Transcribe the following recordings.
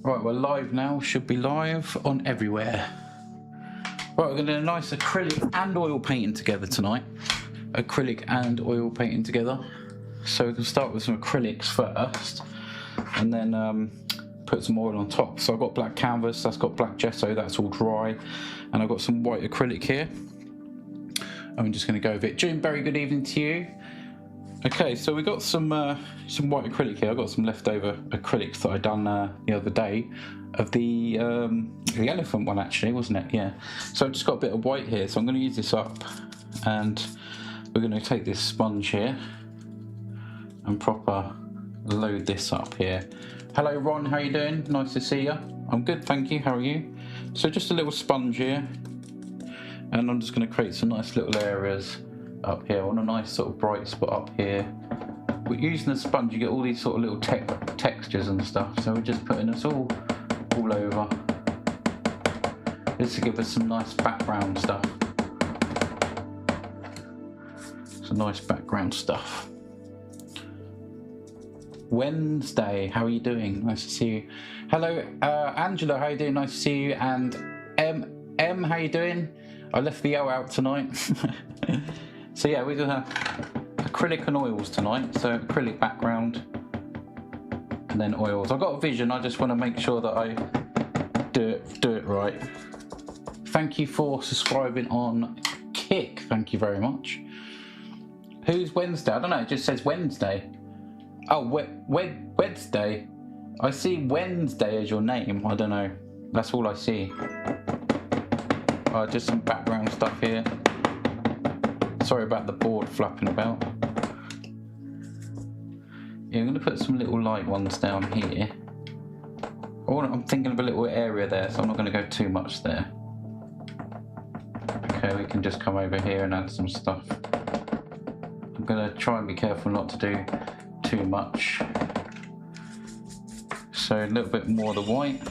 Right, we're live now. Should be live on everywhere. Right, we're going to do a nice acrylic and oil painting together tonight. Acrylic and oil painting together. So we can start with some acrylics first, and then put some oil on top. So I've got black canvas, that's got black gesso, that's all dry, and I've got some white acrylic here. I'm just going to go with it. June, very good evening to you. Okay, so we got some white acrylic here. I've got some leftover acrylics that I done the other day of the elephant one, actually, wasn't it? Yeah. So I've just got a bit of white here, so I'm going to use this up, and we're going to take this sponge here and proper load this up here. Hello, Ron. How you doing? Nice to see you. I'm good, thank you. How are you? So just a little sponge here, and I'm just going to create some nice little areas up here. I want a nice sort of bright spot up here. But using the sponge, you get all these sort of little textures and stuff. So we're just putting this all over, just to give us some nice background stuff. Some nice background stuff. Wednesday, how are you doing? Nice to see you. Hello, Angela, how are you doing? Nice to see you. And M, how you doing? I left the O out tonight. So yeah, we're gonna acrylic and oils tonight. So acrylic background and then oils. I've got a vision, I just want to make sure that I do it right. Thank you for subscribing on Kick, thank you very much. Who's Wednesday? I don't know, it just says Wednesday. Oh, Wednesday. I see Wednesday as your name, I don't know. That's all I see. Just some background stuff here. Sorry about the board flapping about. Yeah, I'm going to put some little light ones down here. I'm thinking of a little area there, so I'm not going to go too much there. Okay, we can just come over here and add some stuff. I'm going to try and be careful not to do too much. So a little bit more of the white.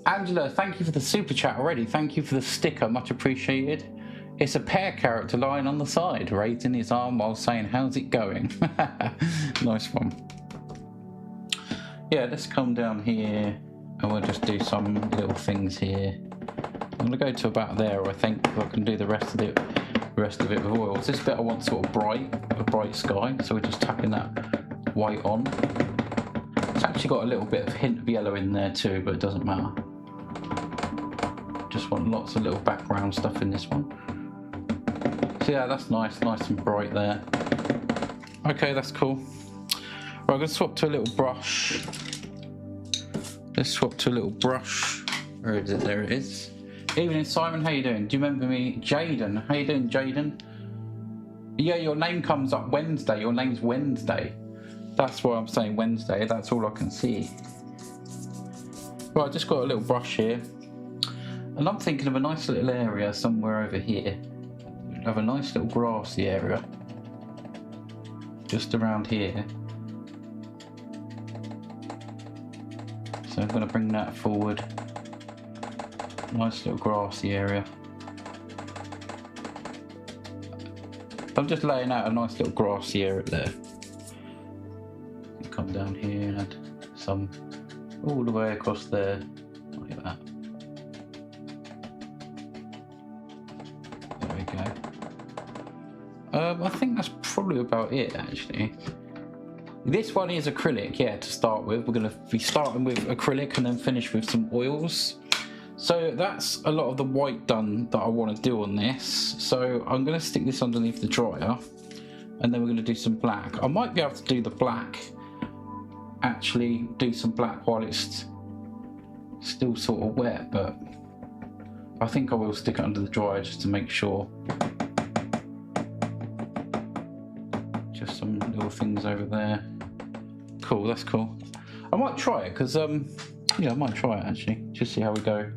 Angela, thank you for the super chat already. Thank you for the sticker, much appreciated. It's a pear character lying on the side, raising his arm while saying, how's it going? Nice one. Yeah, let's come down here and we'll just do some little things here. I'm going to go to about there, I think, so I can do the rest of it with oils. This bit I want sort of a bright sky, so we're just tapping that white on. It's actually got a little bit of hint of yellow in there too, but it doesn't matter. Just want lots of little background stuff in this one. So yeah, that's nice and bright there. Okay, that's cool. Right, I'm going to swap to a little brush. Let's swap to a little brush. Where is it? There it is. Evening, Simon, how you doing? Do you remember me? Jaden, how you doing, Jaden? Yeah, your name comes up Wednesday. Your name's Wednesday. That's why I'm saying Wednesday. That's all I can see. Right, I just got a little brush here. And I'm thinking of a nice little area somewhere over here. Have a nice little grassy area just around here. So I'm going to bring that forward. Nice little grassy area. I'm just laying out a nice little grassy area there. Come down here and add some all the way across there, like that. There we go. I think that's probably about it, actually. This one is acrylic, yeah, to start with. We're going to be starting with acrylic and then finish with some oils. So that's a lot of the white done that I want to do on this. So I'm going to stick this underneath the dryer, and then we're going to do some black. I might be able to do the black, actually do some black while it's still sort of wet, but I think I will stick it under the dryer just to make sure. Just some little things over there. Cool, that's cool. I might try it because yeah, I might try it actually, just see how we go.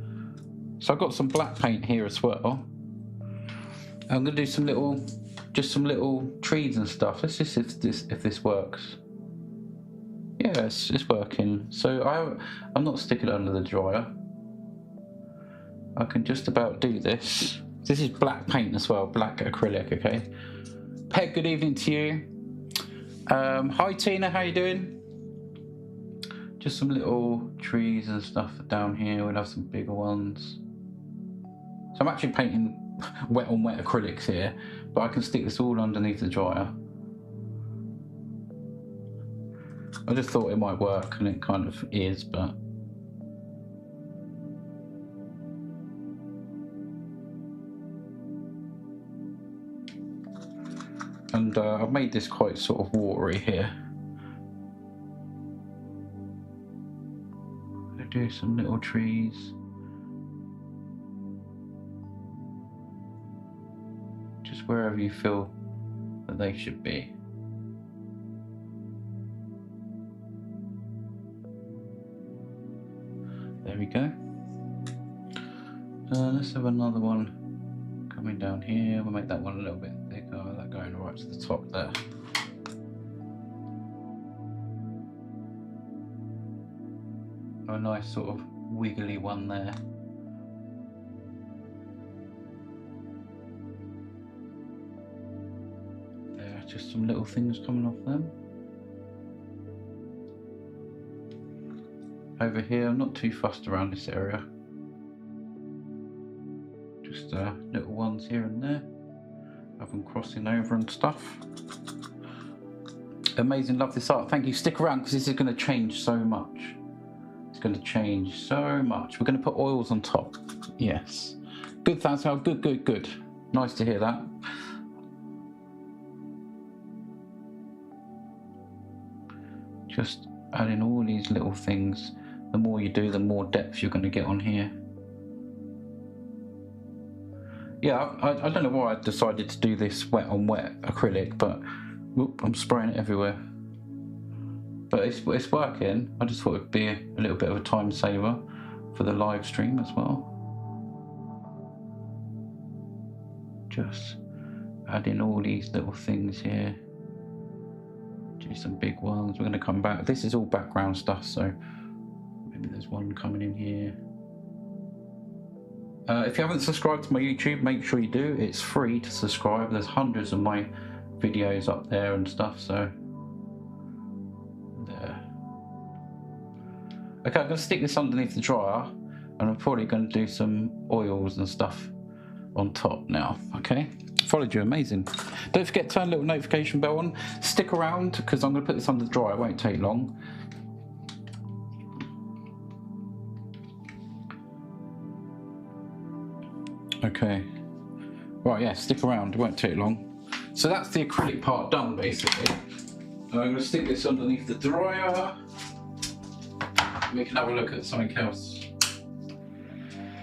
So I've got some black paint here as well. I'm gonna do some little trees and stuff. Let's just see if this works. Yeah, it's working. So I'm not sticking it under the dryer. I can just about do this. This is black paint as well, black acrylic, okay? Peg, good evening to you. Hi Tina, how you doing? Just some little trees and stuff down here. We'll have some bigger ones. So I'm actually painting wet on wet acrylics here, but I can stick this all underneath the dryer. I just thought it might work, and it kind of is, but and I've made this quite sort of watery here. I'll do some little trees. Just wherever you feel that they should be. There we go. Let's have another one coming down here. We'll make that one a little bit thicker. That going right to the top there. A nice sort of wiggly one there. There, just some little things coming off them. Over here, I'm not too fussed around this area. Just little ones here and there. Have them crossing over and stuff. Amazing, love this art. Thank you. Stick around because this is going to change so much. It's going to change so much. We're going to put oils on top. Yes. Good, thanks, Hal. Good, good, good. Nice to hear that. Just adding all these little things. The more you do, the more depth you're going to get on here. Yeah, I don't know why I decided to do this wet on wet acrylic, but whoop, I'm spraying it everywhere. But it's working. I just thought it'd be a little bit of a time saver for the live stream as well. Just adding all these little things here. Do some big ones. We're going to come back. This is all background stuff, so maybe there's one coming in here. If you haven't subscribed to my YouTube, make sure you do. It's free to subscribe. There's hundreds of my videos up there and stuff, so there. Okay, I'm going to stick this underneath the dryer, and I'm probably going to do some oils and stuff on top now. Okay, followed you, amazing. Don't forget to turn a little notification bell on. Stick around because I'm going to put this under the dryer. It won't take long. Okay, right, yeah, stick around, it won't take long. So that's the acrylic part done, basically. I'm going to stick this underneath the dryer. We can have a look at something else.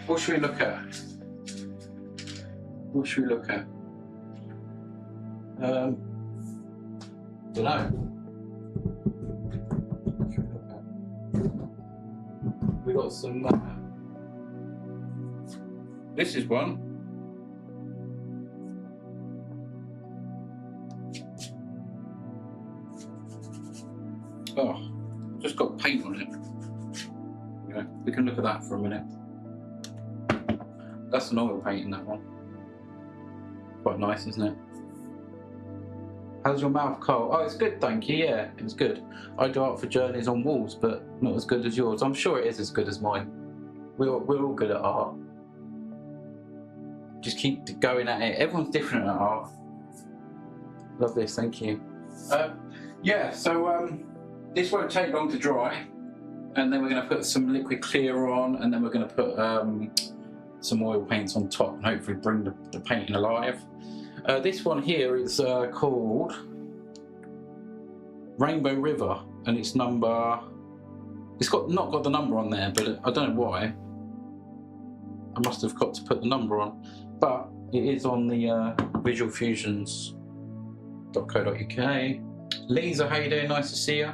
What should we look at? What should we look at? Don't know. What should we look at? We got some. This is one. Oh, just got paint on it. Yeah, we can look at that for a minute. That's an oil painting, that one. Quite nice, isn't it? How's your mouth, Carl? Oh, it's good, thank you. Yeah, it was good. I do art for journeys on walls, but not as good as yours. I'm sure it is as good as mine. We're all good at art. Just keep going at it. Everyone's different at art. Love this, thank you. Yeah, so this won't take long to dry, and then we're going to put some liquid clear on, and then we're going to put some oil paints on top, and hopefully bring the painting alive. This one here is called Rainbow River, and it's number. It's not got the number on there, but I don't know why. I must have got to put the number on. But it is on the visualfusions.co.uk. Lisa, how you doing? Nice to see you.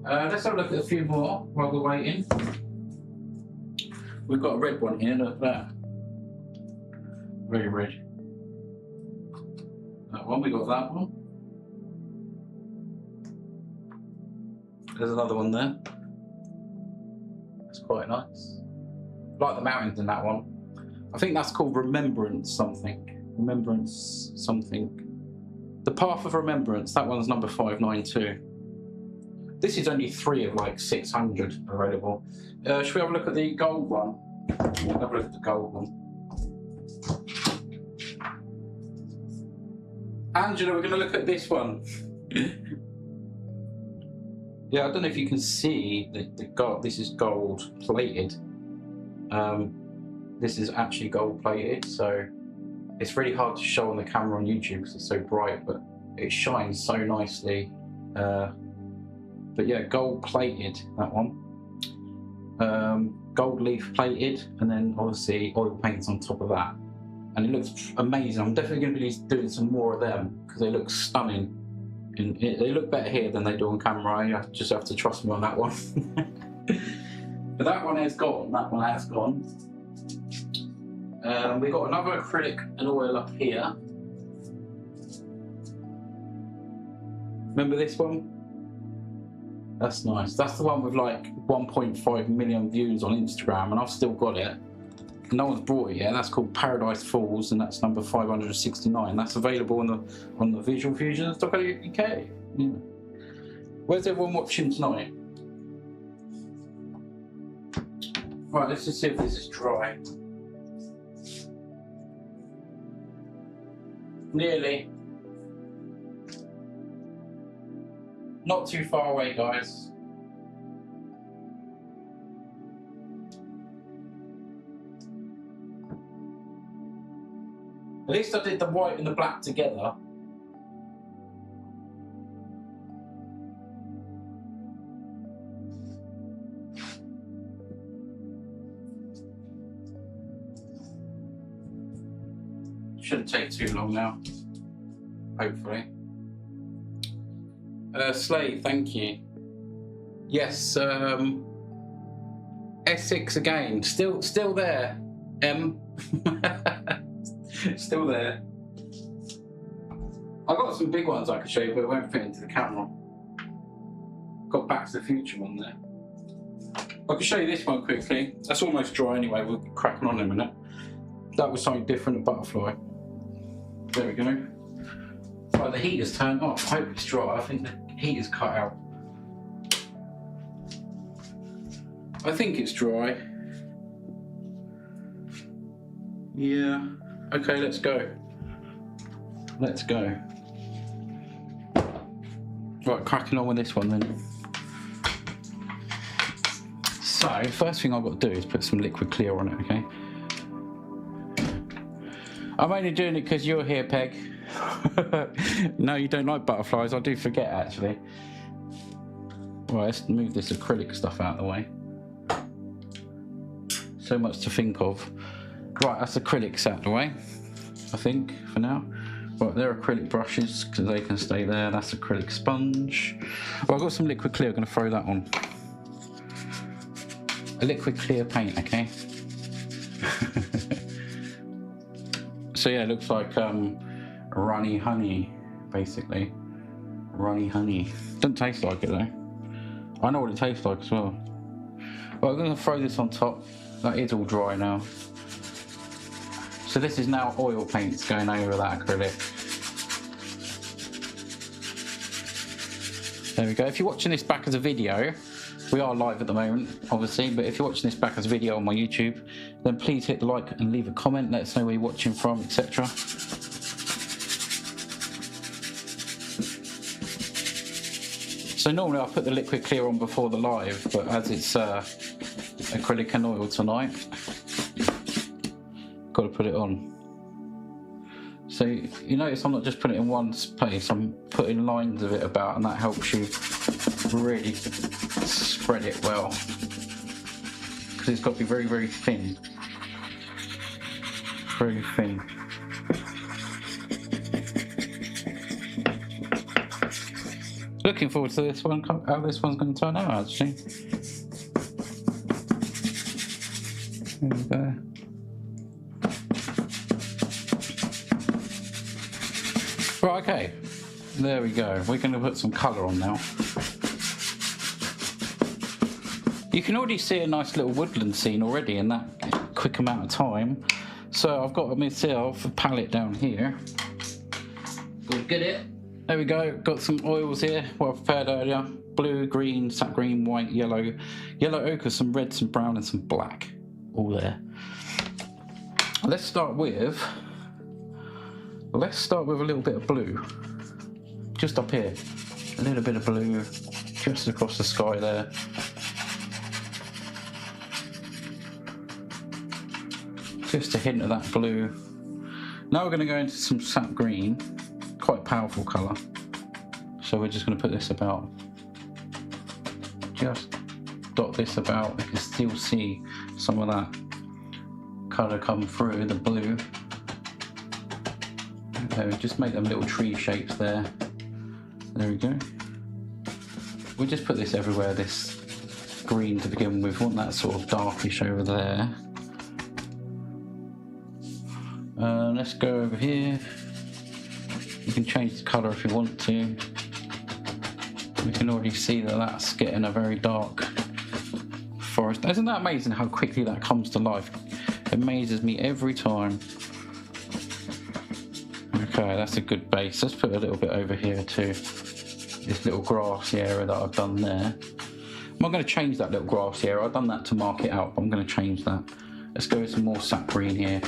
Let's have a look at a few more while we're waiting. We've got a red one here, look at that. Very red. That one, we got that one. There's another one there. That's quite nice. Like the mountains in that one. I think that's called Remembrance something. Remembrance something. The Path of Remembrance, that one's number 592. This is only 3 of like 600 available. Should we have a look at the gold one? We'll have a look at the gold one. Angela, we're going to look at this one. Yeah, I don't know if you can see the gold. This is gold plated. This is actually gold plated, so it's really hard to show on the camera on YouTube because it's so bright, but it shines so nicely. But yeah, gold plated, that one. Gold leaf plated, and then obviously oil paints on top of that. And it looks amazing. I'm definitely going to be doing some more of them because they look stunning. And they look better here than they do on camera. You just have to trust me on that one. But that one has gone. That one has gone. We've got another acrylic and oil up here. Remember this one? That's nice. That's the one with like 1.5 million views on Instagram, and I've still got it. No one's brought it yet. That's called Paradise Falls, and that's number 569. That's available on the visualfusion.co.uk. Yeah. Where's everyone watching tonight? Right, let's just see if this is dry. Nearly. Not too far away, guys. At least I did the white and the black together. Shouldn't take too long now, hopefully. Slade, thank you. Yes, Essex again, still there. Still there. I've got some big ones I could show you, but it won't fit into the camera. Got Back to the Future one there. I can show you this one quickly. That's almost dry anyway, we'll be cracking on in a minute. That was something different, a butterfly. There we go. Right, the heater's turned off. I hope it's dry. I think the heater's cut out. I think it's dry. Yeah. Okay, let's go. Let's go. Right, cracking on with this one then. So, first thing I've got to do is put some liquid clear on it, okay? I'm only doing it because you're here, Peg. No, you don't like butterflies. I do forget, actually. Right, let's move this acrylic stuff out of the way. So much to think of. Right, that's acrylics out of the way, I think, for now. Right, they're acrylic brushes, because they can stay there. That's acrylic sponge. Well, I've got some liquid clear. I'm going to throw that on. A liquid clear paint, okay? So yeah, it looks like runny honey, basically. Runny honey. Doesn't taste like it, though. I know what it tastes like as well. Well, I'm going to throw this on top. That is all dry now. So this is now oil paints going over that acrylic. There we go. If you're watching this back as a video, we are live at the moment, obviously, but if you're watching this back as a video on my YouTube, then please hit the like and leave a comment. Let us know where you're watching from, etc. So normally I put the liquid clear on before the live, but as it's acrylic and oil tonight, got to put it on. So you notice I'm not just putting it in one space, I'm putting lines of it about, and that helps you really spread it well, because it's got to be very, very thin. Very thin. Looking forward to this one, how this one's going to turn out, actually. There we go. Right, okay, there we go. We're going to put some colour on now. You can already see a nice little woodland scene already in that quick amount of time. So I've got myself a palette down here. Go get it. There we go, got some oils here, what I prepared earlier. Blue, green, sap green, white, yellow ochre, some red, some brown and some black. All there. Let's start with a little bit of blue. Just up here. A little bit of blue, just across the sky there. Just a hint of that blue. Now we're going to go into some sap green. Quite a powerful colour. So we're just going to put this about, just dot this about. You can still see some of that colour come through, the blue. Okay, just make them little tree shapes there. There we go. We'll just put this everywhere, this green to begin with. We want that sort of darkish over there. Let's go over here. You can change the colour if you want to. We can already see that that's getting a very dark forest. Isn't that amazing how quickly that comes to life? It amazes me every time. Okay, that's a good base. Let's put a little bit over here too. This little grassy area that I've done there. I'm not going to change that little grassy area. I've done that to mark it out, but I'm going to change that. Let's go with some more sap green here.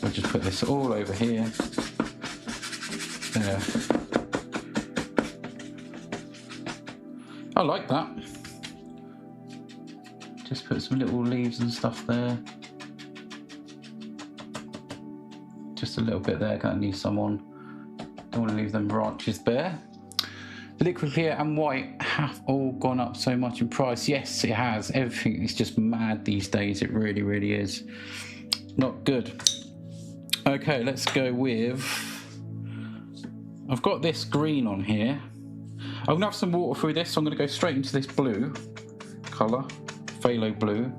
We'll just put this all over here. There. I like that. Just put some little leaves and stuff there. Just a little bit there, gonna need some on. Don't want to leave them branches bare. The liquid clear and white have all gone up so much in price. Yes, it has. Everything is just mad these days. It really, really is. Not good. Okay, let's go with, I've got this green on here. I'm going to have some water through this, so I'm going to go straight into this blue colour, phthalo blue.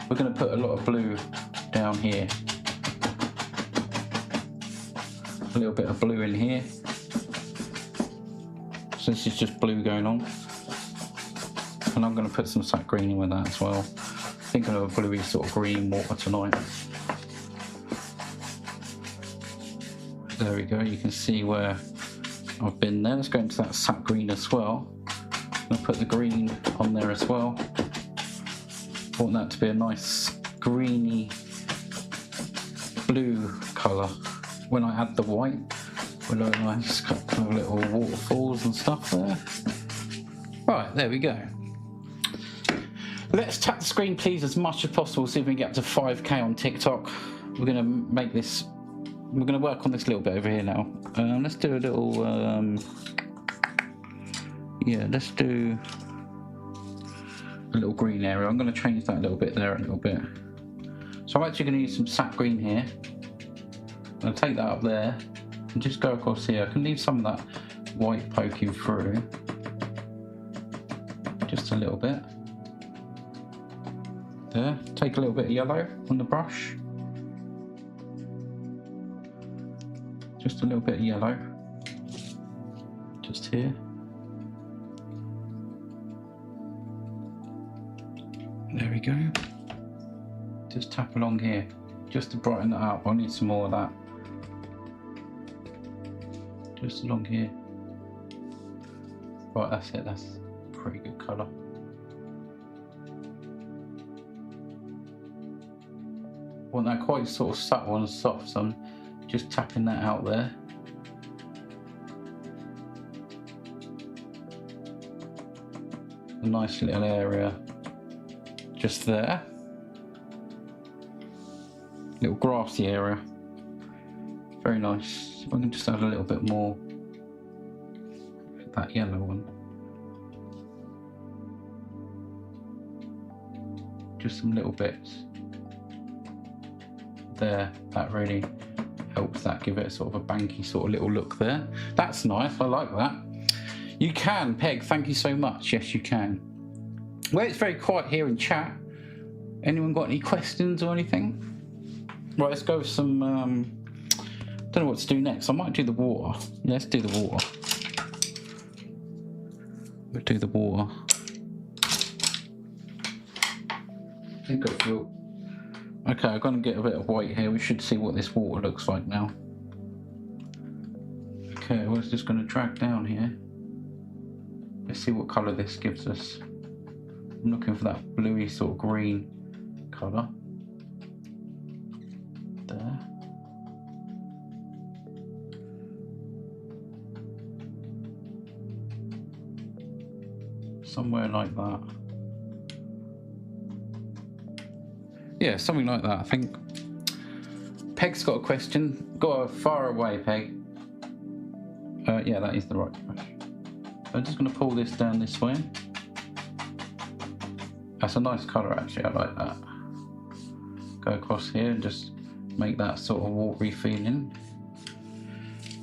We're going to put a lot of blue down here. A little bit of blue in here. So this is just blue going on. And I'm going to put some sap green in with that as well. Thinking of a bluey sort of green water tonight. There we go, you can see where I've been there. Let's go into that sap green as well. I'm going to put the green on there as well. I want that to be a nice greeny blue colour. When I add the white, we'll have a nice couple of little waterfalls and stuff there. Right, there we go. Let's tap the screen please as much as possible, see if we can get up to 5k on TikTok. We're going to make this, we're going to work on this a little bit over here now. Let's do a little, yeah, let's do a little green area. I'm going to change that a little bit there a little bit. So I'm actually going to use some sap green here. I'm going to take that up there and just go across here. I can leave some of that white poking through. Just a little bit. There. Take a little bit of yellow on the brush. Just a little bit of yellow. Just here. There we go. Just tap along here, just to brighten that up. I need some more of that. Just along here. Right, that's it. That's a pretty good colour. Want that quite sort of subtle and soft, so I'm just tapping that out there. A nice little area just there. Little grassy area. Very nice. I can just add a little bit more of that yellow one. Just some little bits. There, that really helps that give it a sort of a banky sort of little look there. That's nice, I like that. You can, Peg, thank you so much. Yes, you can. Well, it's very quiet here in chat. Anyone got any questions or anything? Right, let's go with some, don't know what to do next. I might do the water. Let's do the water. We'll do the water. I think I feel... Okay, I'm going to get a bit of white here. We should see what this water looks like now. Okay, well, it's just going to drag down here. Let's see what colour this gives us. I'm looking for that bluey sort of green colour. There. Somewhere like that. Yeah, something like that, I think. Peg's got a question. Go far away, Peg. Yeah, that is the right brush. I'm just going to pull this down this way. That's a nice colour actually, I like that. Go across here and just make that sort of watery feeling.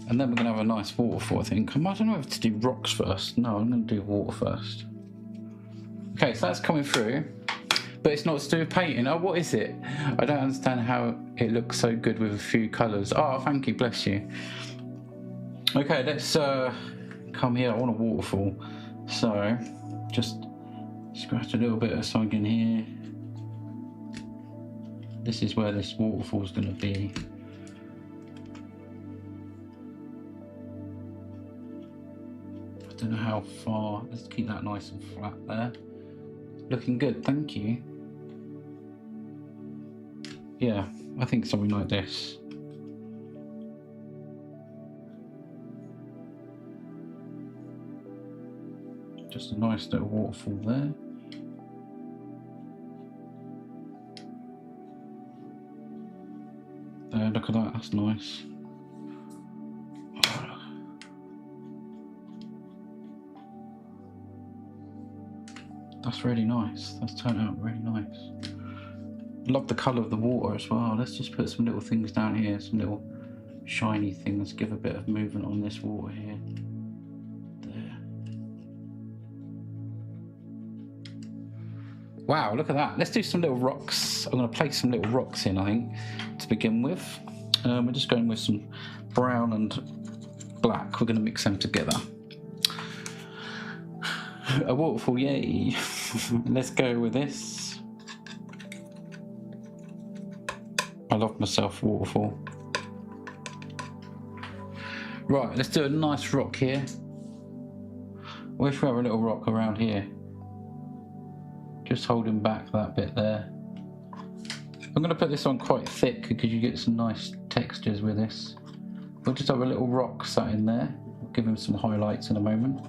And then we're going to have a nice waterfall, I think. I don't know if to do rocks first. No, I'm going to do water first. Okay, so that's coming through. But it's not to do with painting. Oh, what is it? I don't understand how it looks so good with a few colours. Oh, thank you, bless you. Okay, let's come here. I want a waterfall. So, just scratch a little bit of something in here. This is where this waterfall is going to be. I don't know how far. Let's keep that nice and flat there. Looking good, thank you. Yeah, I think something like this. Just a nice little waterfall there. There, look at that, that's nice. That's really nice. That's turned out really nice. Love the colour of the water as well. Let's just put some little things down here, some little shiny things, give a bit of movement on this water here. There. Wow, look at that. Let's do some little rocks. I'm going to place some little rocks in, I think, to begin with. We're just going with some brown and black. We're going to mix them together. A waterfall, yay. Let's go with this. I love myself waterfall. Right, let's do a nice rock here. Where should we have a little rock around here? Just holding back that bit there. I'm going to put this on quite thick because you get some nice textures with this. We'll just have a little rock sat in there. We'll give him some highlights in a moment.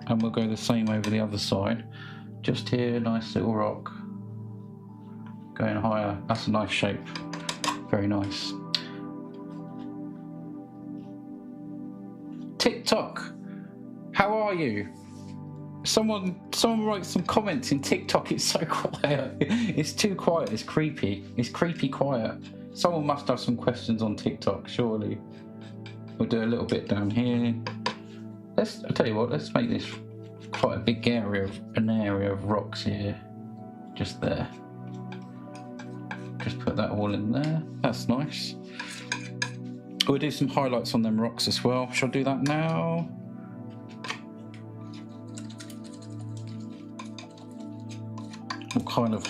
And we'll go the same over the other side. Just here, nice little rock. Going higher. That's a nice shape. Very nice. TikTok, how are you? Someone write some comments in TikTok. It's so quiet. It's too quiet. It's creepy. It's creepy quiet. Someone must have some questions on TikTok, surely. We'll do a little bit down here. I'll tell you what, let's make this quite a big area of rocks here. Just there. Just put that all in there. That's nice. We'll do some highlights on them rocks as well. Shall I do that now? What kind of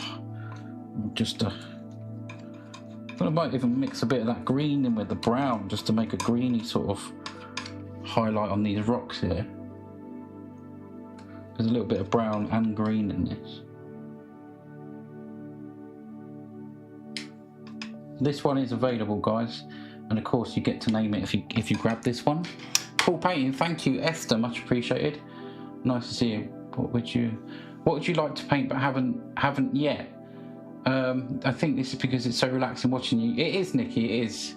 I might even mix a bit of that green in with the brown just to make a greeny sort of highlight on these rocks here. There's a little bit of brown and green in this. This one is available, guys, and of course you get to name it if you grab this one. Cool painting, thank you, Esther, much appreciated. Nice to see you. What would you like to paint but haven't yet? I think this is because it's so relaxing watching you. It is, Nikki, it is.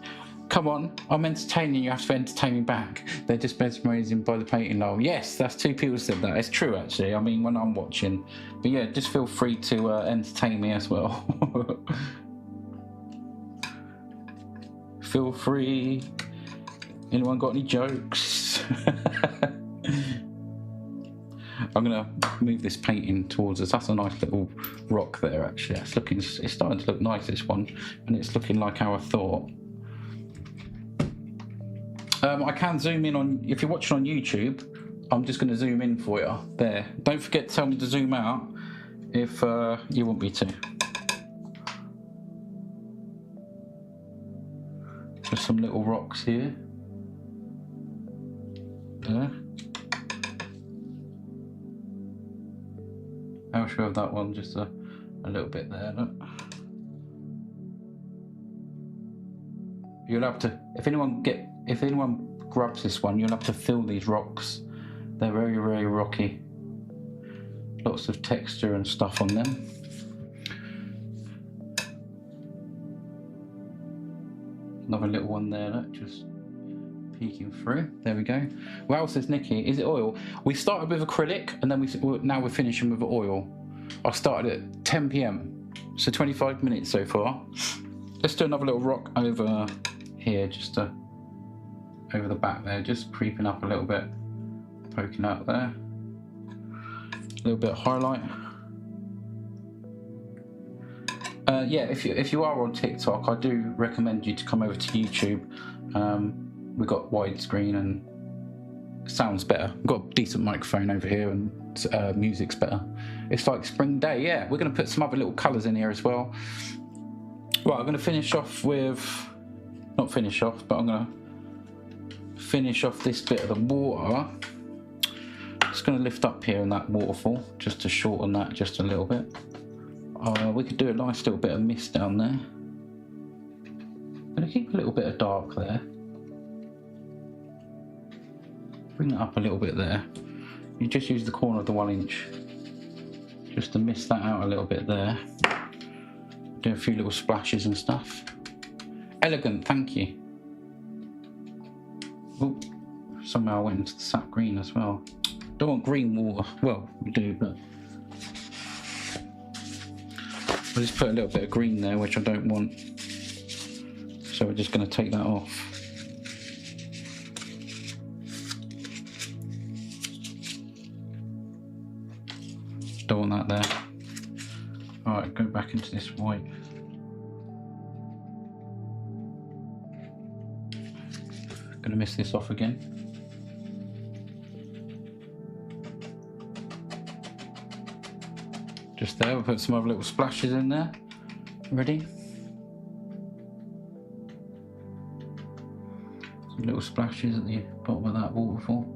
Come on, I'm entertaining, you have to entertain me back. They're just mesmerising by the painting, Lol. Yes, that's two people said that. It's true, actually. I mean, when I'm watching. But yeah, just feel free to entertain me as well. Feel free. Anyone got any jokes? I'm gonna move this painting towards us. That's a nice little rock there, actually. It's starting to look nice, this one, and it's looking like how I thought. I can zoom in on, if you're watching on YouTube, I'm just going to zoom in for you. There. Don't forget to tell me to zoom out if you want me to. Just some little rocks here. there. I'll show that one just a little bit there. Look. You'll have to, if anyone grabs this one, you'll have to feel these rocks. They're very, very rocky. Lots of texture and stuff on them. Another little one there, look, just peeking through. There we go. Well, says Nikki, is it oil? We started with acrylic and then now we're finishing with oil. I started at 10 PM, so 25 minutes so far. Let's do another little rock over here, just over the back there, just creeping up a little bit, poking out there. A little bit of highlight. Yeah, if you are on TikTok, I do recommend you to come over to YouTube. We've got widescreen and sounds better. We've got a decent microphone over here and music's better. It's like spring day. Yeah, we're going to put some other little colours in here as well. Right, I'm going to finish off with, not finish off, but I'm going to finish off this bit of the water. Just going to lift up here in that waterfall just to shorten that just a little bit. We could do a nice little bit of mist down there. I'm going to keep a little bit of dark there. Bring it up a little bit there. You just use the corner of the 1-inch just to mist that out a little bit there. Do a few little splashes and stuff. Elegant, thank you. Ooh, somehow I went into the sap green as well. Don't want green water. Well, we do, but I just put a little bit of green there, which I don't want. So we're just going to take that off. Don't want that there. Alright, go back into this white. Gonna miss this off again. Just there, we'll put some other little splashes in there. Ready? Some little splashes at the bottom of that waterfall.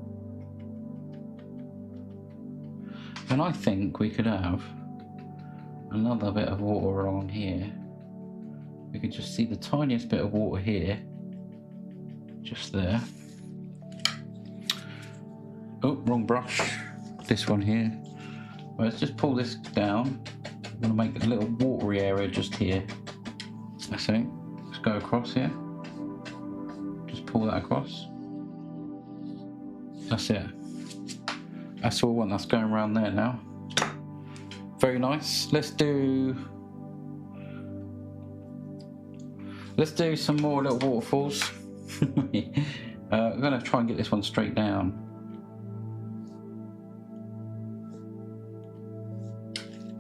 And I think we could have another bit of water along here. We could just see the tiniest bit of water here. Just there. Oh, wrong brush. This one here. Well, let's just pull this down. I'm going to make a little watery area just here. That's it. Let's go across here. Just pull that across. That's it. That's all I want. That's going around there now. Very nice. Let's do some more little waterfalls. I'm going to try and get this one straight down.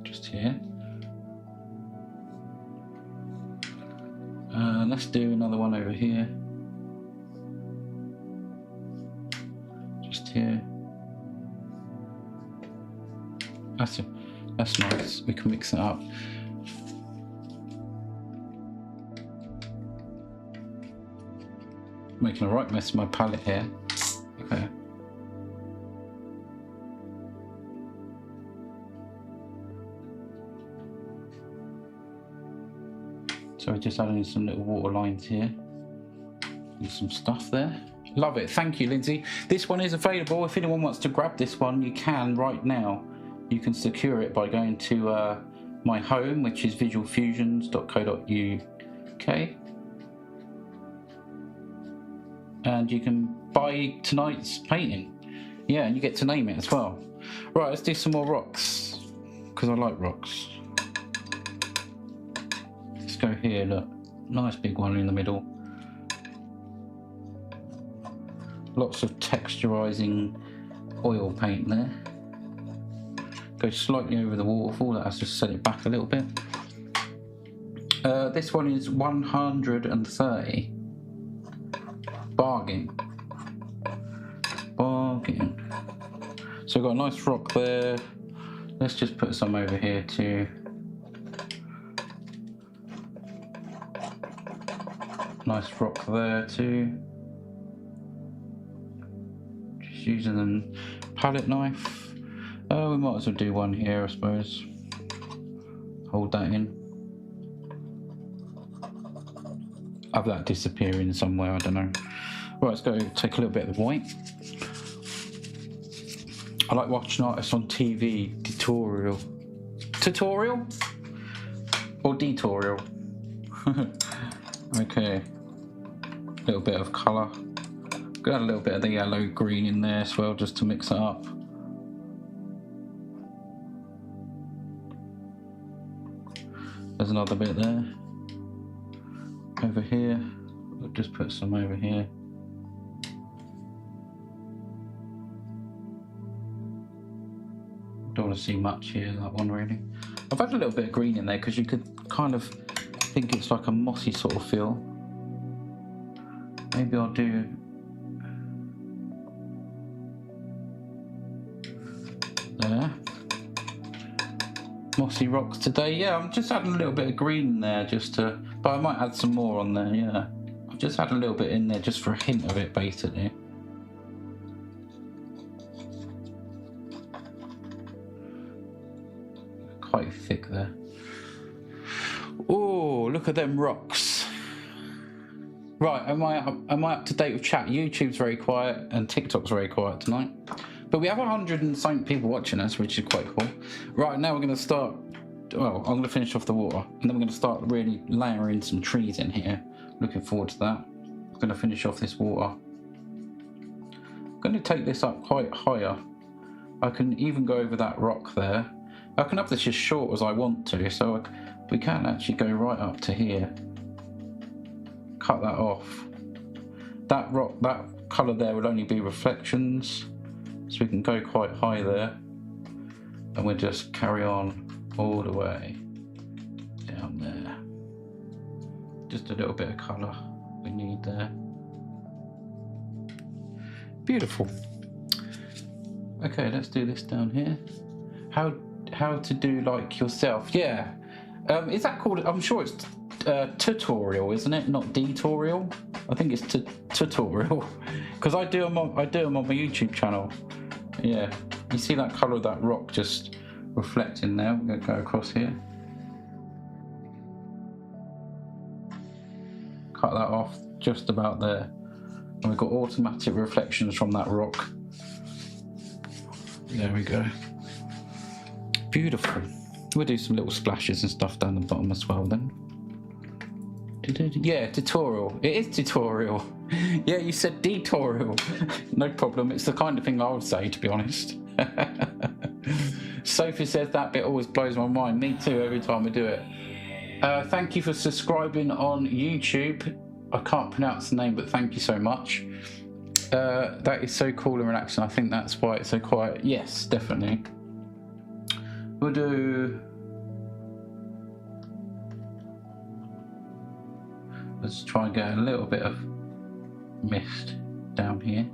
Just here. Let's do another one over here. Just here. That's nice. We can mix it up. Making a right mess of my palette here. Okay. So we're just adding some little water lines here. And some stuff there. Love it. Thank you, Lindsay. This one is available. If anyone wants to grab this one, you can right now. You can secure it by going to my home, which is visualfusions.co.uk. And you can buy tonight's painting. Yeah, and you get to name it as well. Right, let's do some more rocks, because I like rocks. Let's go here, look. Nice big one in the middle. Lots of texturizing oil paint there. Go slightly over the waterfall, let's just set it back a little bit. This one is 130. Bargain. So we've got a nice rock there. Let's just put some over here too. Nice rock there too. Just Just using a palette knife. We might as well do one here, I suppose. Hold that in. Have that disappearing somewhere, I don't know. Right, let's go take a little bit of the white. I like watching artists on TV tutorial. Tutorial? Or tutorial? Okay. A little bit of colour. Gonna add a little bit of the yellow green in there as well, just to mix it up. There's another bit there. Over here. We'll just put some over here. Don't want to see much here, that one really. I've had a little bit of green in there because you could kind of think it's like a mossy sort of feel. Maybe I'll do there. Mossy rocks today. Yeah, I'm just adding a little bit of green in there just to, but I might add some more on there, yeah. I've just had a little bit in there just for a hint of it basically. Quite thick there. Oh, look at them rocks. Right, am I up to date with chat? YouTube's very quiet and TikTok's very quiet tonight. But we have 100 and something people watching us, which is quite cool. Right, now we're going to start, well, I'm going to finish off the water. And then we're going to start really layering some trees in here. Looking forward to that. I'm going to finish off this water. I'm going to take this up quite higher. I can even go over that rock there. I can have this as short as I want to, so we can actually go right up to here. Cut that off. That rock, that colour there will only be reflections, so we can go quite high there, and we'll just carry on all the way down there. Just a little bit of colour we need there. Beautiful. Okay, let's do this down here. How to do like yourself? Yeah. Is that called? I'm sure it's tutorial, isn't it? Not tutorial. I think it's tutorial because I do them on my YouTube channel. Yeah. You see that colour of that rock just reflecting there. We're gonna go across here. Cut that off just about there, and we've got automatic reflections from that rock. There we go. Beautiful. We'll do some little splashes and stuff down the bottom as well then. Yeah, tutorial. It is tutorial. Yeah, you said tutorial. No problem. It's the kind of thing I would say, to be honest. Sophie says that bit always blows my mind. Me too, every time I do it. Thank you for subscribing on YouTube. I can't pronounce the name, but thank you so much. That is so cool and relaxing. I think that's why it's so quiet. Yes, definitely. We'll do... Let's try and get a little bit of mist down here.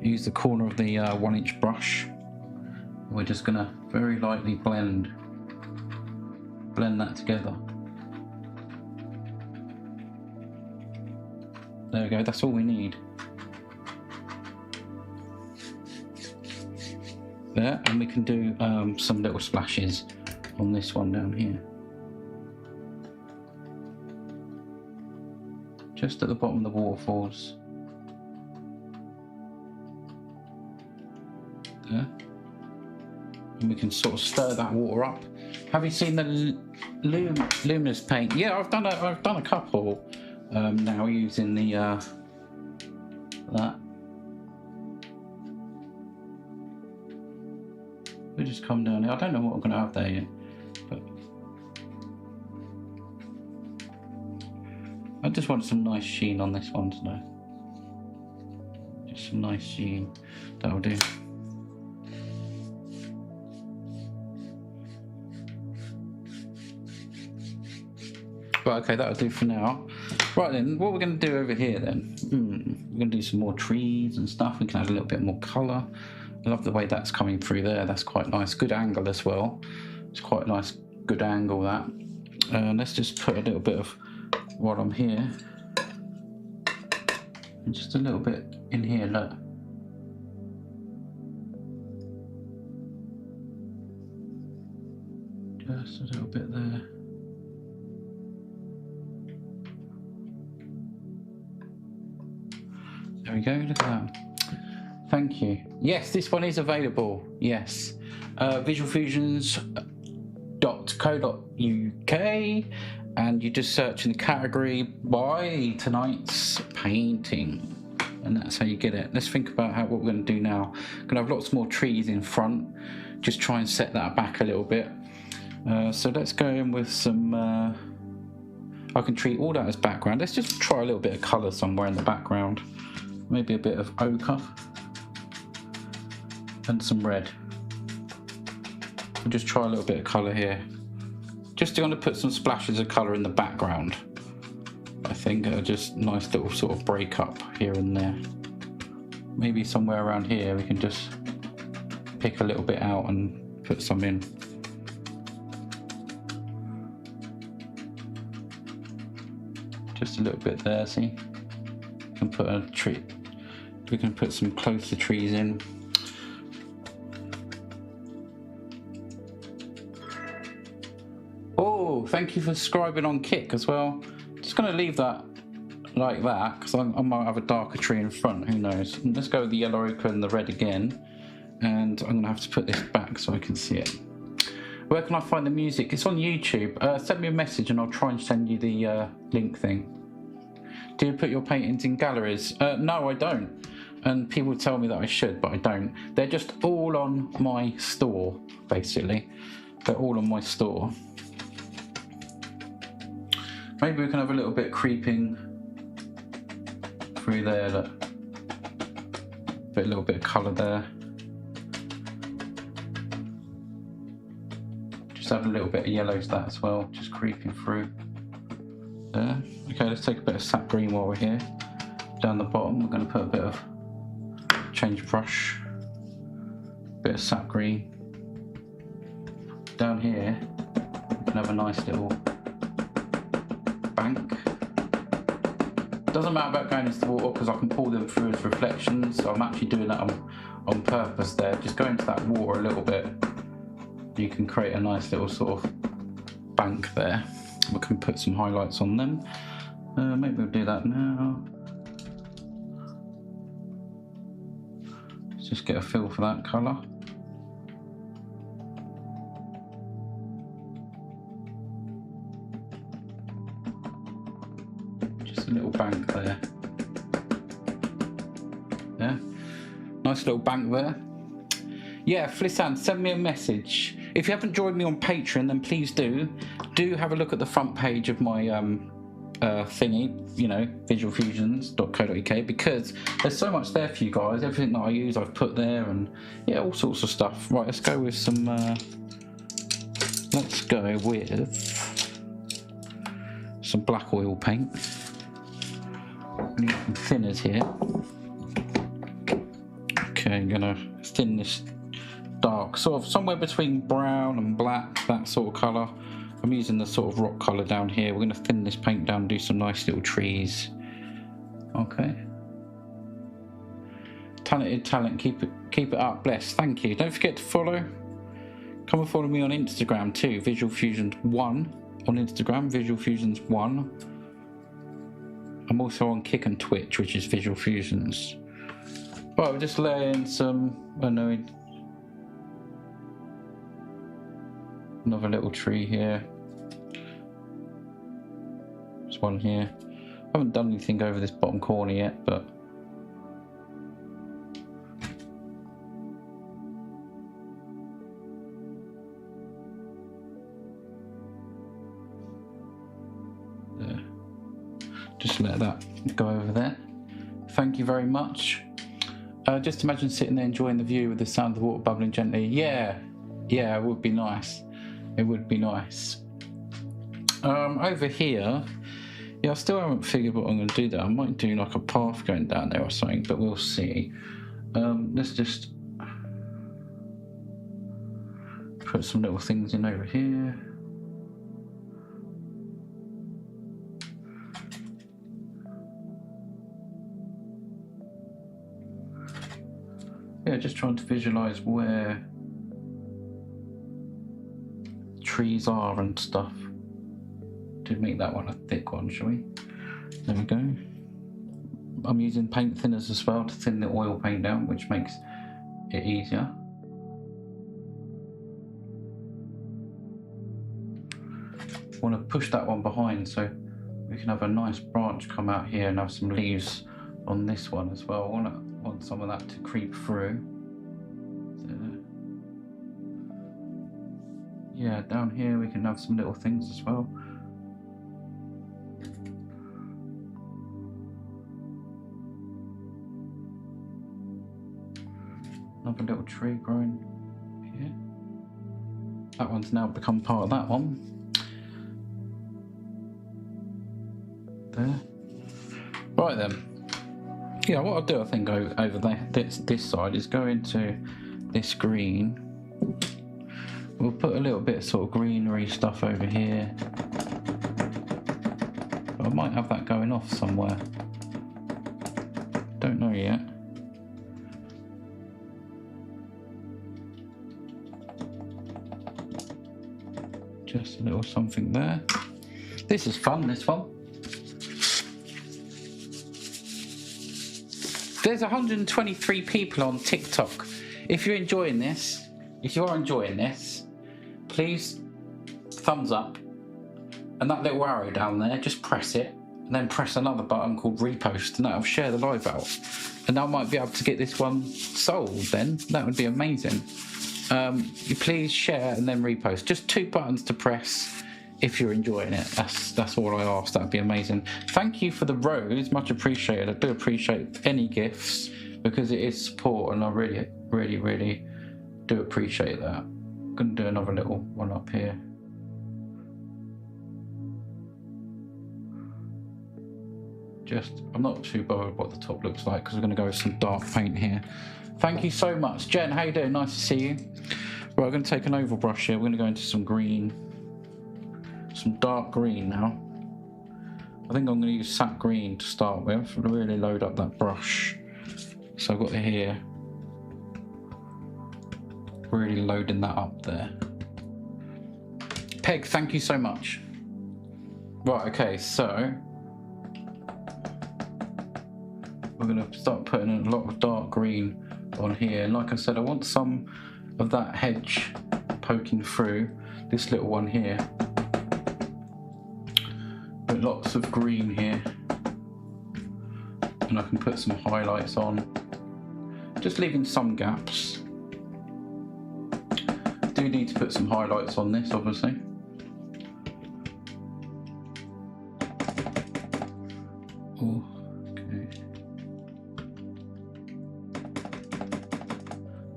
Use the corner of the 1-inch brush. We're just going to very lightly blend that together. There we go, that's all we need. There, and we can do some little splashes on this one down here. Just at the bottom of the waterfalls. There. And we can sort of stir that water up. Have you seen the luminous paint? Yeah, I've done a couple now using the that. We'll just come down here. I don't know what I'm going to have there yet, but I just want some nice sheen on this one today. Just some nice sheen. That'll do. Right, okay, that'll do for now. Right then, what we're going to do over here then, we're going to do some more trees and stuff. We can add a little bit more colour. I love the way that's coming through there. That's quite nice. Good angle as well. It's quite a nice, good angle that. Let's just put a little bit of while I'm here. And just a little bit in here, look. Just a little bit there. There we go, look at that. Thank you. Yes, this one is available. Yes. visualfusions.co.uk, and you just search in the category by tonight's painting, and that's how you get it. Let's think about what we're going to do now. Going to have lots more trees in front, just try and set that back a little bit. So let's go in with some I can treat all that as background. Let's just try a little bit of colour somewhere in the background, maybe a bit of ochre and some red. We'll just try a little bit of colour here. Just going to put some splashes of colour in the background. I think just nice little sort of break up here and there. Maybe somewhere around here we can just pick a little bit out and put some in. Just a little bit there, see? We can put a tree. We can put some closer trees in. Oh, thank you for subscribing on Kick as well. Just going to leave that like that because I might have a darker tree in front, who knows. And let's go with the yellow ochre and the red again, and I'm going to have to put this back so I can see it. Where can I find the music? It's on YouTube. Send me a message and I'll try and send you the link thing. Do you put your paintings in galleries? No, I don't. And people tell me that I should, but I don't. They're just all on my store, basically. They're all on my store. Maybe we can have a little bit creeping through there. Look. Put a little bit of colour there. Just have a little bit of yellow to that as well, just creeping through there. Okay, let's take a bit of sap green while we're here. Down the bottom, we're going to put a bit of change brush, bit of sap green. Down here, we can have a nice little bank. Doesn't matter about going into the water because I can pull them through as reflections. So I'm actually doing that on purpose there. Just go into that water a little bit. You can create a nice little sort of bank there. We can put some highlights on them. Maybe we'll do that now. Let's just get a feel for that colour. Just a little bank there. Yeah, nice little bank there. Yeah, Flissan, send me a message. If you haven't joined me on Patreon, then please do. Do have a look at the front page of my thingy, you know, visualfusions.co.uk, because there's so much there for you guys. Everything that I use I've put there, and yeah, all sorts of stuff. Right, let's go with some black oil paint. Need some thinners here. Okay, I'm gonna thin this dark, sort of somewhere between brown and black, that sort of colour. I'm using the sort of rock colour down here. We're going to thin this paint down and do some nice little trees. Okay. Talented talent, keep it up, bless. Thank you. Don't forget to follow. Come and follow me on Instagram too, visualfusions1 on Instagram, visualfusions1. I'm also on Kick and Twitch, which is visualfusions. Right, we're just laying some, another little tree here. There's one here. I haven't done anything over this bottom corner yet, but there. Just let that go over there. Thank you very much. Just imagine sitting there enjoying the view with the sound of the water bubbling gently. Yeah, it would be nice. It would be nice. Over here, yeah, I still haven't figured what I'm going to do there. I might do like a path going down there or something, but we'll see. Let's just put some little things in over here. Yeah, just trying to visualize where trees are and stuff. To make that one a thick one, shall we? There we go. I'm using paint thinners as well to thin the oil paint down, which makes it easier. I want to push that one behind so we can have a nice branch come out here and have some leaves on this one as well. I want some of that to creep through. So, yeah, down here we can have some little things as well. Another little tree growing here. That one's now become part of that one. There. Right then. Yeah, what I'll do, I think, over there, this side is go into this green. We'll put a little bit of sort of greenery stuff over here. I might have that going off somewhere. Don't know yet. Just a little something there. This is fun, this one. There's 123 people on TikTok. If you are enjoying this, please thumbs up. And that little arrow down there, just press it. And then press another button called repost, and that'll share the live out. And I might be able to get this one sold then. That would be amazing. You please share and then repost. Just 2 buttons to press if you're enjoying it. That's all I ask. That'd be amazing. Thank you for the rose, much appreciated. I do appreciate any gifts because it is support, and I really, really, really do appreciate that. I'm gonna do another little one up here. I'm not too bothered what the top looks like because we're gonna go with some dark paint here. Thank you so much. Jen, how you doing? Nice to see you. Right, we're going to take an oval brush here. We're going to go into some green. Some dark green now. I think I'm going to use sap green to start with. Really load up that brush. So I've got it here. Really loading that up there. Peg, thank you so much. Right, okay, so we're going to start putting a lot of dark green on here. And like I said, I want some of that hedge poking through this little one here. Put lots of green here, and I can put some highlights on, just leaving some gaps. Do need to put some highlights on this, obviously. Oh, okay.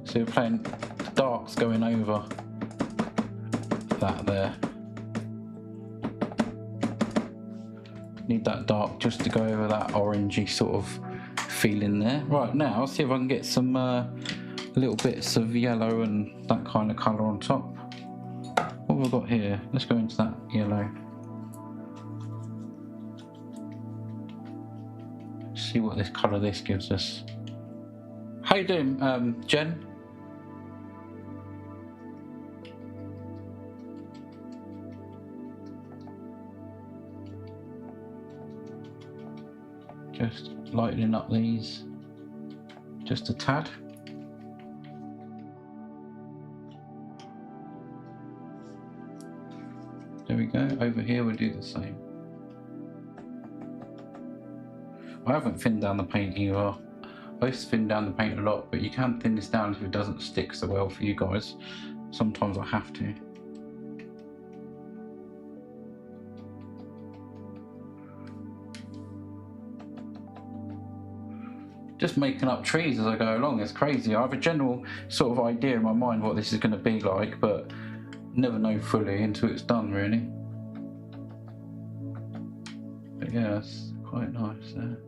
So we're playing darks going over that there. Need that dark just to go over that orangey sort of feeling there. Right, now I'll see if I can get some little bits of yellow and that kind of colour on top. What have I got here? Let's go into that yellow. See what this colour this gives us. How you doing, Jen? Just lightening up these just a tad. There we go. Over here we'll do the same. I haven't thinned down the paint either. I used to thin down the paint a lot, but you can thin this down if it doesn't stick so well for you guys. Sometimes I have to. Just making up trees as I go along. It's crazy. I have a general sort of idea in my mind what this is going to be like, but never know fully until it's done, really. But yeah, it's quite nice there.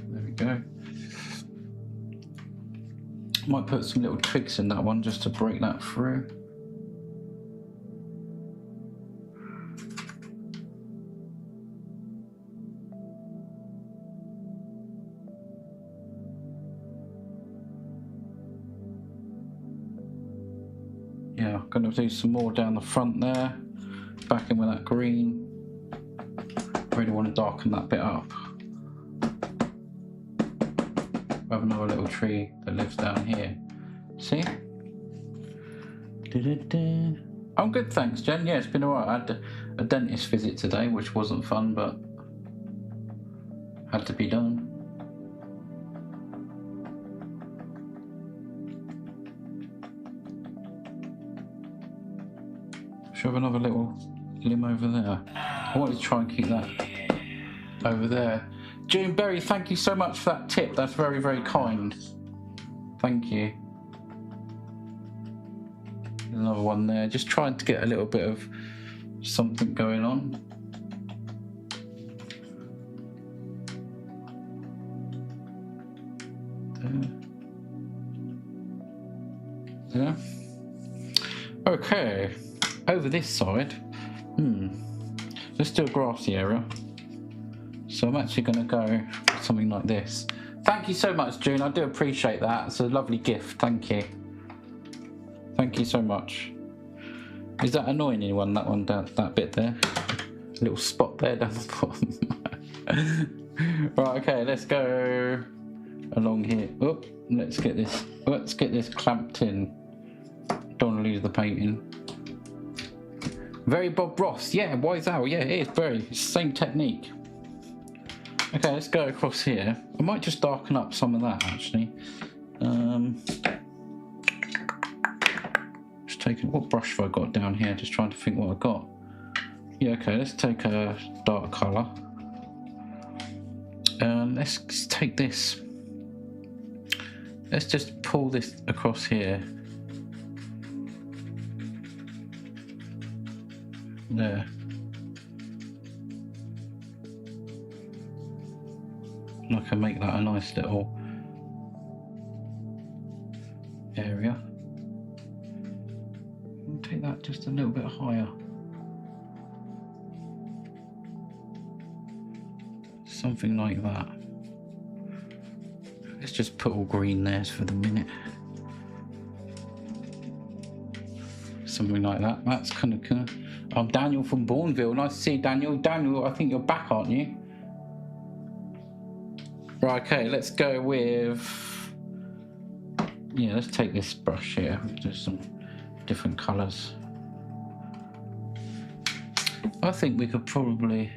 There we go. Might put some little twigs in that one just to break that through. Yeah, I'm going to do some more down the front there. Back in with that green. Really want to darken that bit up. I have another little tree that lives down here. See? I'm good, thanks, Jen. Yeah, it's been alright. I had a dentist visit today, which wasn't fun, but had to be done. Should have another little limb over there. I wanted to try and keep that over there. June Berry, thank you so much for that tip. That's very, very kind. Thank you. Another one there. Just trying to get a little bit of something going on. There. Yeah. Okay. Over this side. Let's do a grassy area. So I'm actually going to go something like this. Thank you so much, June. I do appreciate that. It's a lovely gift. Thank you. Thank you so much. Is that annoying anyone, that one, that bit there? A little spot there down the bottom. Right, okay, let's go along here. Oh, let's get this clamped in. Don't want to lose the painting. Very Bob Ross. Yeah, wise owl. Yeah, it is very. Same technique. Okay, let's go across here. I might just darken up some of that, actually. Just taking, what brush have I got down here? Just trying to think what I've got. Yeah, okay, let's take a dark colour. Let's take this. Let's just pull this across here. There. And I can make that a nice little area. And take that just a little bit higher. Something like that. Let's just put all green there for the minute. Something like that. That's kind of cool. I'm Daniel from Bourneville. Nice to see you, Daniel. Daniel, I think you're back, aren't you? Right, okay, let's go with... Yeah, let's take this brush here. Do some different colours. I think we could probably...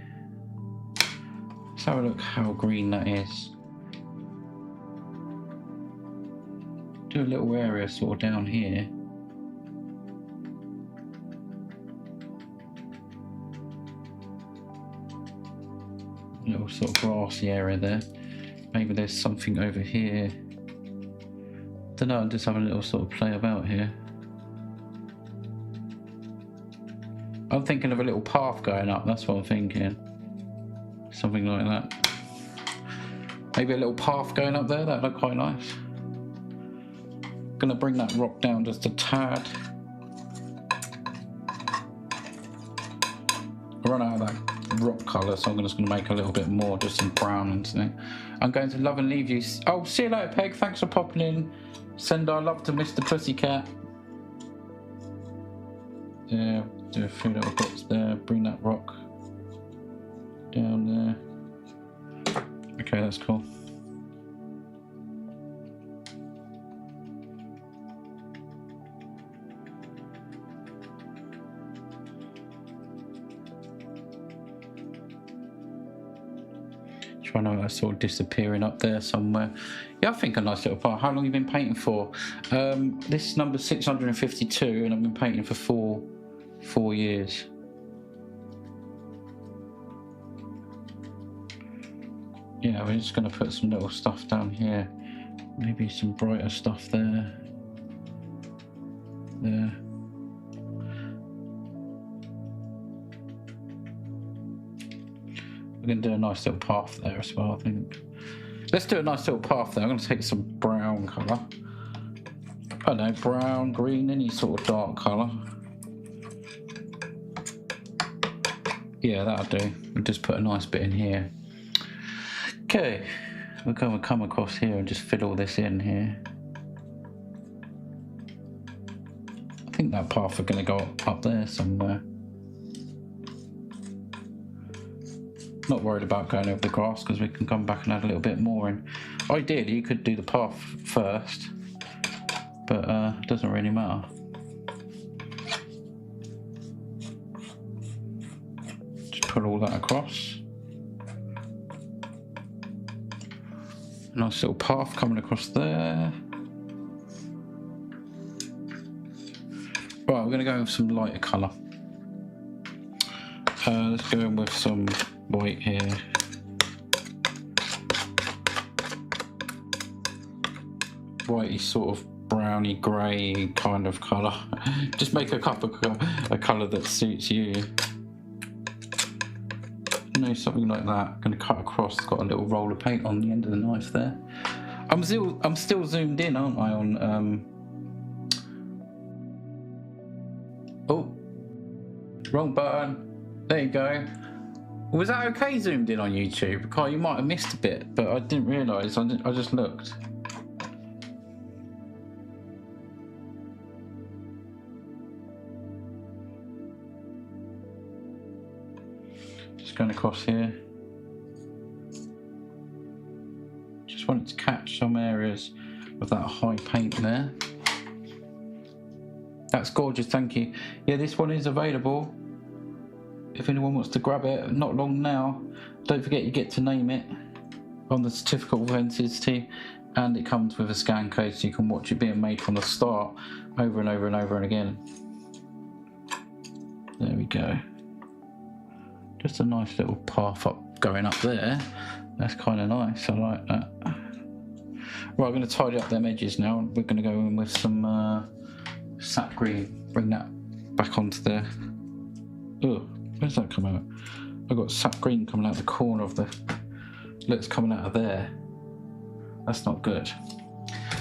Let's have a look how green that is. Do a little area sort of down here. Little sort of grassy area there. Maybe there's something over here. Don't know, I'm just having a little sort of play about here. I'm thinking of a little path going up, that's what I'm thinking. Something like that. Maybe a little path going up there, that'd look quite nice. Gonna bring that rock down just a tad. I run out of that rock colour, so I'm just going to make a little bit more, just some brown and something. I'm going to love and leave you. Oh, see you later, Peg. Thanks for popping in. Send our love to Mr. Pussycat. Yeah, do a few little bits there. Bring that rock down there. Okay, that's cool. I know that's sort of disappearing up there somewhere. Yeah, I think a nice little part. How long have you been painting for? This is number 652 and I've been painting for four years. Yeah, we're just going to put some little stuff down here. Maybe some brighter stuff there. There. We're going to do a nice little path there as well, I think. Let's do a nice little path there. I'm going to take some brown colour. I don't know, brown, green, any sort of dark colour. Yeah, that'll do. We'll just put a nice bit in here. Okay, we're going to come across here and just fill all this in here. I think that path are going to go up there somewhere. Not worried about going over the grass because we can come back and add a little bit more in. Ideally you could do the path first, but it doesn't really matter. Just put all that across. Nice little path coming across there. Right, we're going to go with some lighter colour. Let's go in with some white here. Whitey sort of browny grey kind of colour. Just make a colour that suits you. You know, something like that. Going to cut across. Got a little roll of paint on the end of the knife there. I'm still zoomed in, aren't I? On oh, wrong button. There you go. Was that okay zoomed in on YouTube? Carl, you might have missed a bit, but I didn't realise. I just looked. Just going across here. Just wanted to catch some areas of that high paint there. That's gorgeous, thank you. Yeah, this one is available. If anyone wants to grab it, not long now. Don't forget you get to name it on the certificate of authenticity, and it comes with a scan code so you can watch it being made from the start over and over and over and again. There we go. Just a nice little path up going up there. That's kind of nice, I like that. Right, I'm going to tidy up them edges now. We're going to go in with some sap green, bring that back onto there. Ugh. Where's that come out? I've got sap green coming out the corner of the... Look, it's coming out of there. That's not good.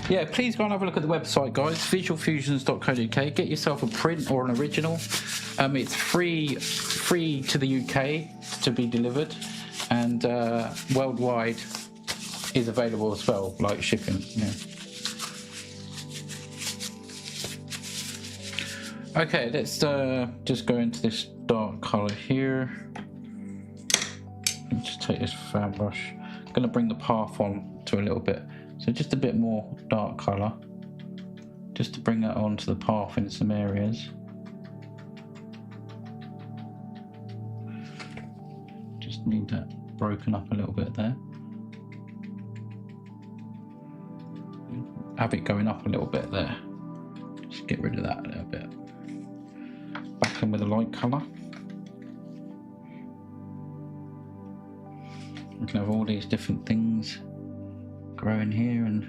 Yeah, please go and have a look at the website, guys. visualfusions.co.uk. Get yourself a print or an original. It's free to the UK to be delivered, and worldwide is available as well, like shipping. Yeah. Okay, let's just go into this dark colour here. Just take this fan brush. I'm going to bring the path on to a little bit. So just a bit more dark colour. Just to bring that onto the path in some areas. Just need that broken up a little bit there. Have it going up a little bit there. Just get rid of that a little bit. Back in with a light colour. You can have all these different things growing here and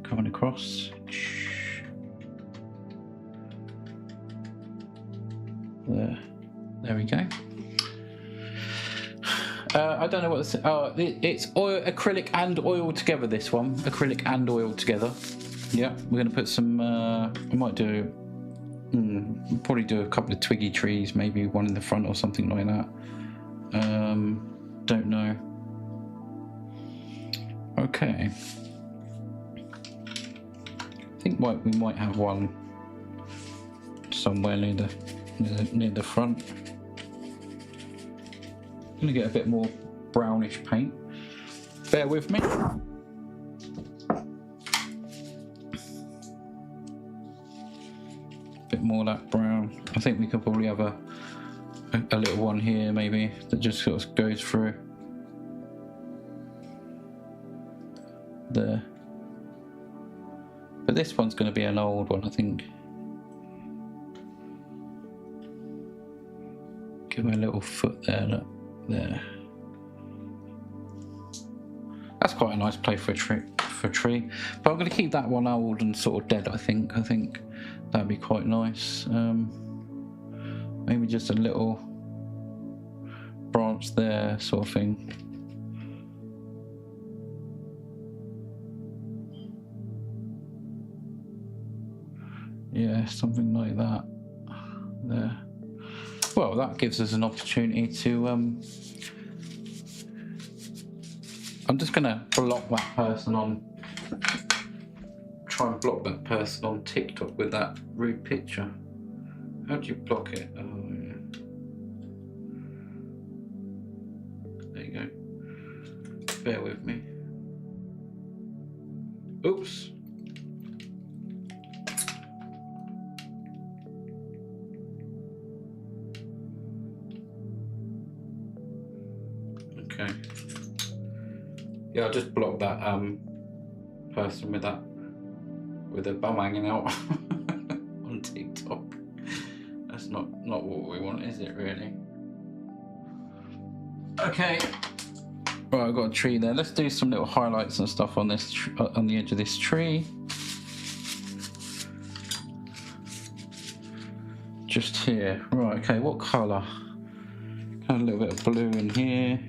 coming across. There we go. I don't know what this. It's oil, acrylic and oil together. This one, acrylic and oil together. Yeah, we're going to put some. I might do. Probably do a couple of twiggy trees, maybe one in the front or something like that. Don't know. Okay. I think we might have one somewhere near the front. I'm gonna get a bit more brownish paint. Bear with me. Bit more of that brown. I think we could probably have a little one here maybe that just sort of goes through there. But this one's going to be an old one, I think. Give me a little foot there, look, there. That's quite a nice place for a tree. But I'm going to keep that one old and sort of dead, I think. I think that'd be quite nice. Maybe just a little branch there, sort of thing. Yeah, something like that. There. Well, that gives us an opportunity to... I'm just going to block that person on try and block that person on TikTok with that rude picture. How do you block it? Oh, yeah. There you go. Bear with me. Oops. Okay. Yeah, I'll just block that person with their bum hanging out on TikTok. That's not what we want, is it really? Okay. Right, I've got a tree there. Let's do some little highlights and stuff on this on the edge of this tree. Just here. Right, okay, what colour? Got a little bit of blue in here.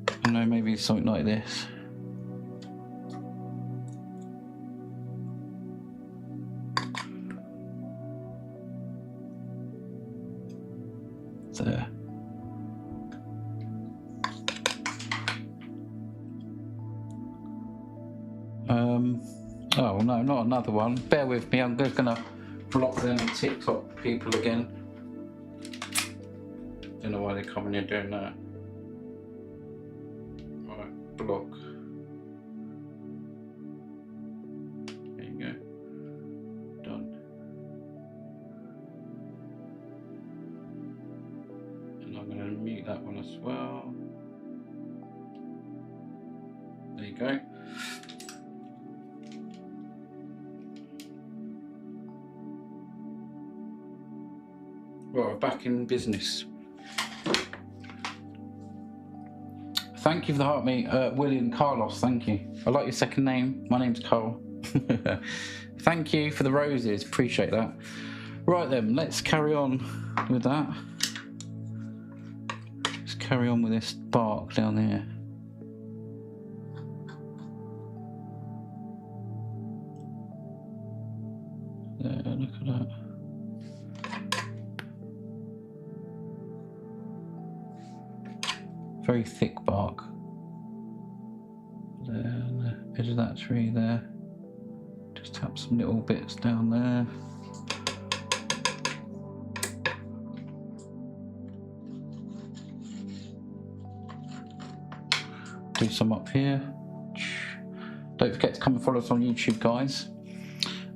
I don't know, maybe something like this. There. Oh no, not another one. Bear with me, I'm just gonna block them TikTok people again. Don't know why they're coming here doing that. Right, block. There you go. Done. And I'm gonna mute that one as well. There you go. Right, we're back in business. Thank you for the heart, mate. William Carlos, thank you. I like your second name. My name's Carl. Thank you for the roses. Appreciate that. Right then, let's carry on with that. Let's carry on with this bark down here. There, look at that. Very thick bark. There, on the edge of that tree there. Just tap some little bits down there. Do some up here. Don't forget to come and follow us on YouTube, guys.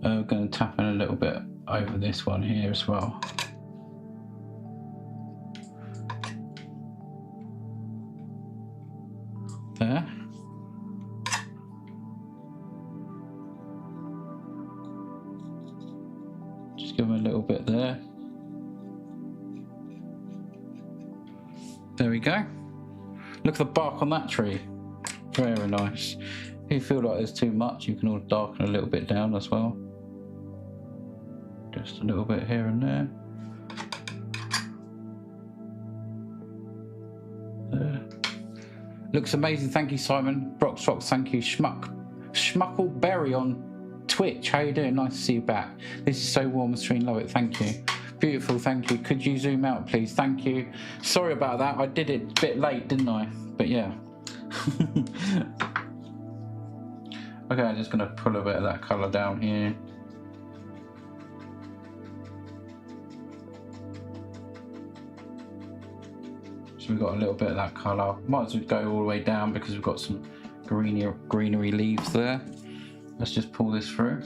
We're going to tap in a little bit over this one here as well. There. Just give them a little bit there. There we go. Look at the bark on that tree. Very nice. If you feel like there's too much, you can all darken a little bit down as well. Just a little bit here and there. There. Looks amazing, thank you, Simon. Broxrock, thank you. Schmuckleberry on Twitch, how you doing? Nice to see you back. This is so warm and serene, love it, thank you. Beautiful, thank you. Could you zoom out, please? Thank you. Sorry about that, I did it a bit late, didn't I? But yeah. Okay, I'm just gonna pull a bit of that colour down here. So we've got a little bit of that colour. Might as well go all the way down because we've got some greenery leaves there. Let's just pull this through.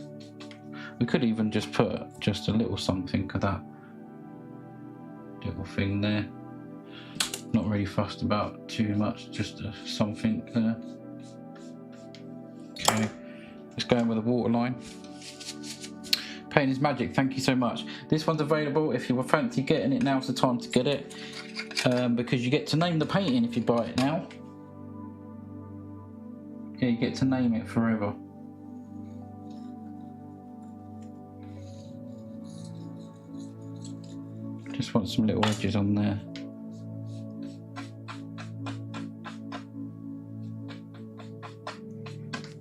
We could even just put just a little something of that little thing there. Not really fussed about too much, just something there. Okay, let's go in with a waterline. Paint is magic, thank you so much. This one's available if you fancy getting it. Now's the time to get it. Because you get to name the painting if you buy it now. Yeah, you get to name it forever. Just want some little edges on there.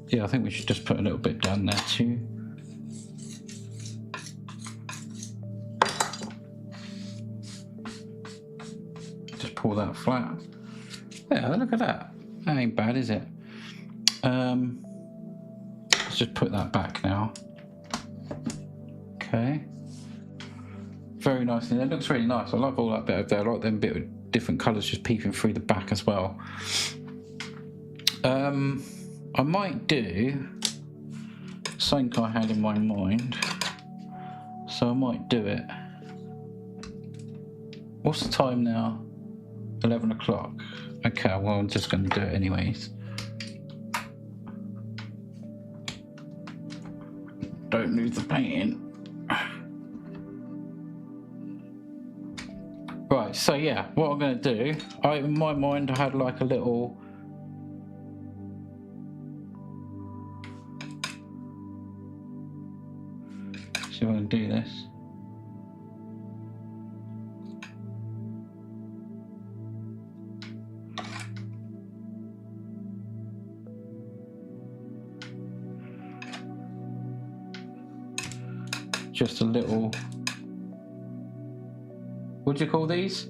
Yeah, I think we should just put a little bit down there too. Pull that flat. Yeah, look at that. That ain't bad, is it? Let's just put that back now. Okay. Very nice, and it looks really nice. I like all that bit over there. I like them bit of different colours just peeping through the back as well. I might do something I had in my mind, so I might do it. What's the time now? 11 o'clock. Okay, well, I'm just going to do it anyways. Don't lose the painting. Right, so yeah, what I'm going to do, in my mind I had like a little... See if I can do this. Just a little... What do you call these?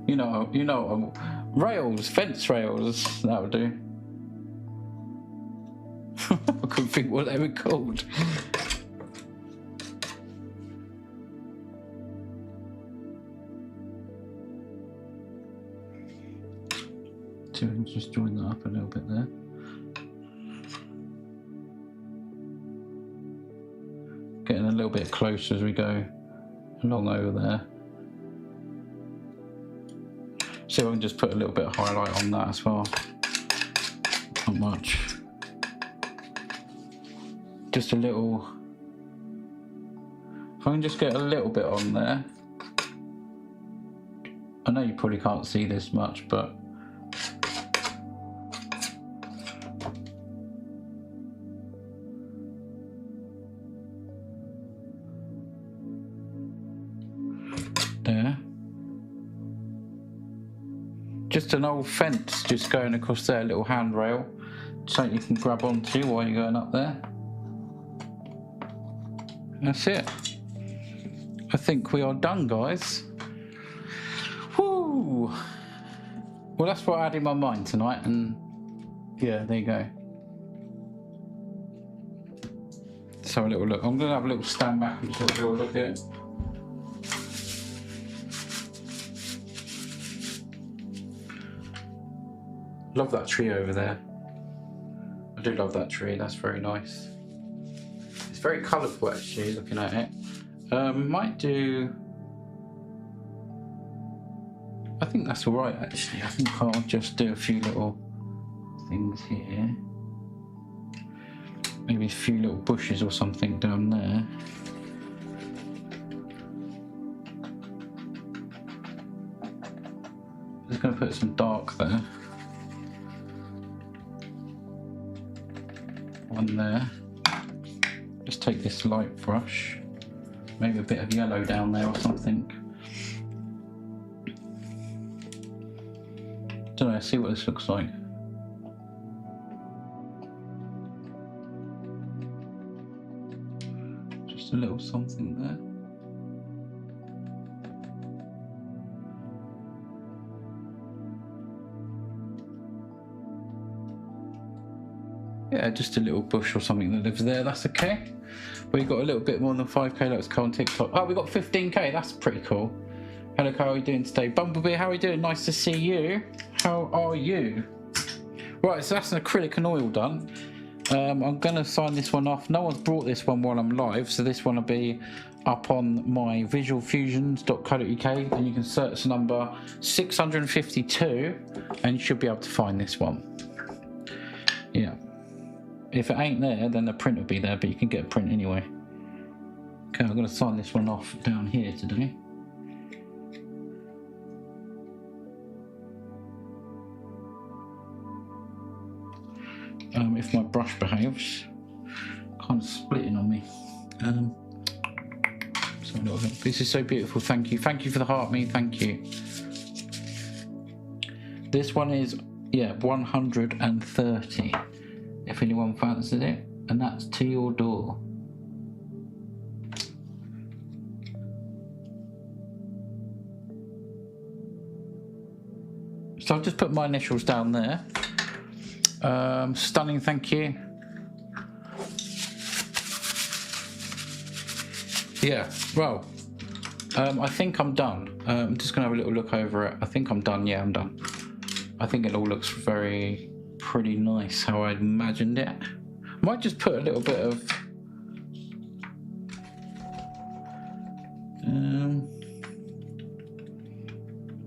you know, rails, fence rails. That would do. I couldn't think what they were called. So we can just join that up a little bit there. Getting a little bit closer as we go along over there. See if I can just put a little bit of highlight on that as well. Not much. Just a little. If I can just get a little bit on there. I know you probably can't see this much, but there. Just an old fence just going across there, a little handrail, something you can grab onto while you're going up there. That's it. I think we are done, guys. Woo! Well, that's what I had in my mind tonight, and yeah, there you go. Let's have a little look. I'm going to have a little stand back and just have a little look at it. Love that tree over there. I do love that tree, that's very nice. It's very colourful actually, looking at it. Might do... I think that's alright actually. I think I'll just do a few little things here. Maybe a few little bushes or something down there. Just going to put some dark there. One there. Just take this light brush, maybe a bit of yellow down there or something. Don't know, see what this looks like. Just a little something there. Yeah, just a little bush or something that lives there, that's okay. We got a little bit more than 5k, let's go on TikTok. Oh, we got 15k, that's pretty cool. Hello, how are you doing today? Bumblebee, how are you doing? Nice to see you. How are you? Right, so that's an acrylic and oil done. I'm going to sign this one off. No one's brought this one while I'm live, so this one will be up on my visualfusions.co.uk, and you can search number 652 and you should be able to find this one. Yeah. If it ain't there, then the print will be there, but you can get a print anyway. Okay, I'm going to sign this one off down here today. If my brush behaves. Kind of splitting on me. This is so beautiful, thank you. Thank you for the heart, me, thank you. This one is, yeah, 130. If anyone fancies it, and that's to your door. So I've just put my initials down there. Stunning, thank you. Yeah, well, I think I'm done. I'm just gonna have a little look over it. I think I'm done. Yeah, I'm done. I think it all looks pretty nice how I imagined it. Might just put a little bit of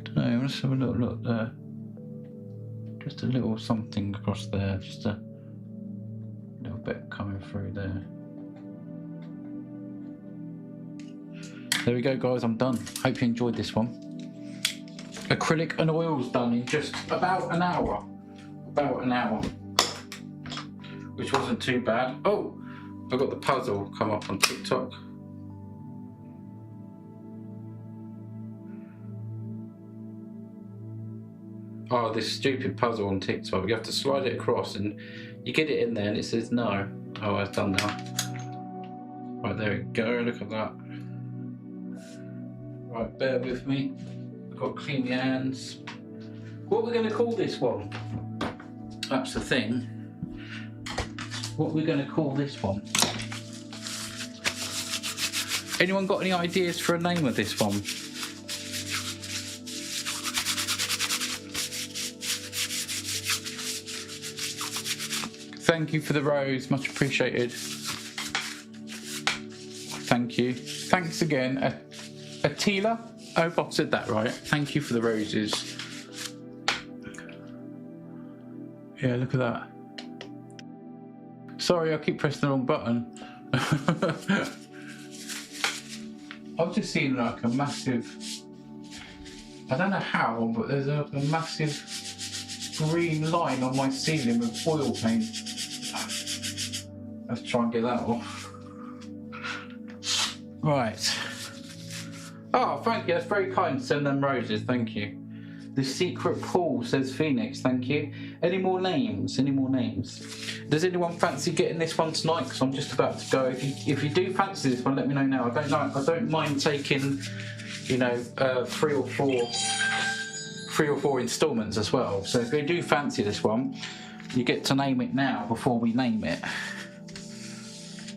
don't know, let's have a little look there. Just a little something across there, just a little bit coming through there. There we go, guys, I'm done. Hope you enjoyed this one. Acrylic and oil's done in just about an hour. Which wasn't too bad. Oh, I got the puzzle come up on TikTok. Oh, this stupid puzzle on TikTok. You have to slide it across and you get it in there and it says no. Oh, it's done now. Right, there we go, look at that. Right, bear with me. I've got to clean my hands. What are we going to call this one? That's the thing. What are we going to call this one? Anyone got any ideas for a name of this one? Thank you for the rose, much appreciated. Thank you. Thanks again, Attila. I hope I've said that right. Thank you for the roses. Yeah, look at that. Sorry, I keep pressing the wrong button. I've just seen like a massive, I don't know how, but there's a massive green line on my ceiling with oil paint. Let's try and get that off. Right. Oh, thank you. That's very kind to send them roses. Thank you. The secret pool, says Phoenix. Thank you. Any more names? Any more names? Does anyone fancy getting this one tonight? Because I'm just about to go. If you do fancy this one, let me know now. I don't mind taking, you know, three or four instalments as well. So if you do fancy this one, you get to name it now before we name it.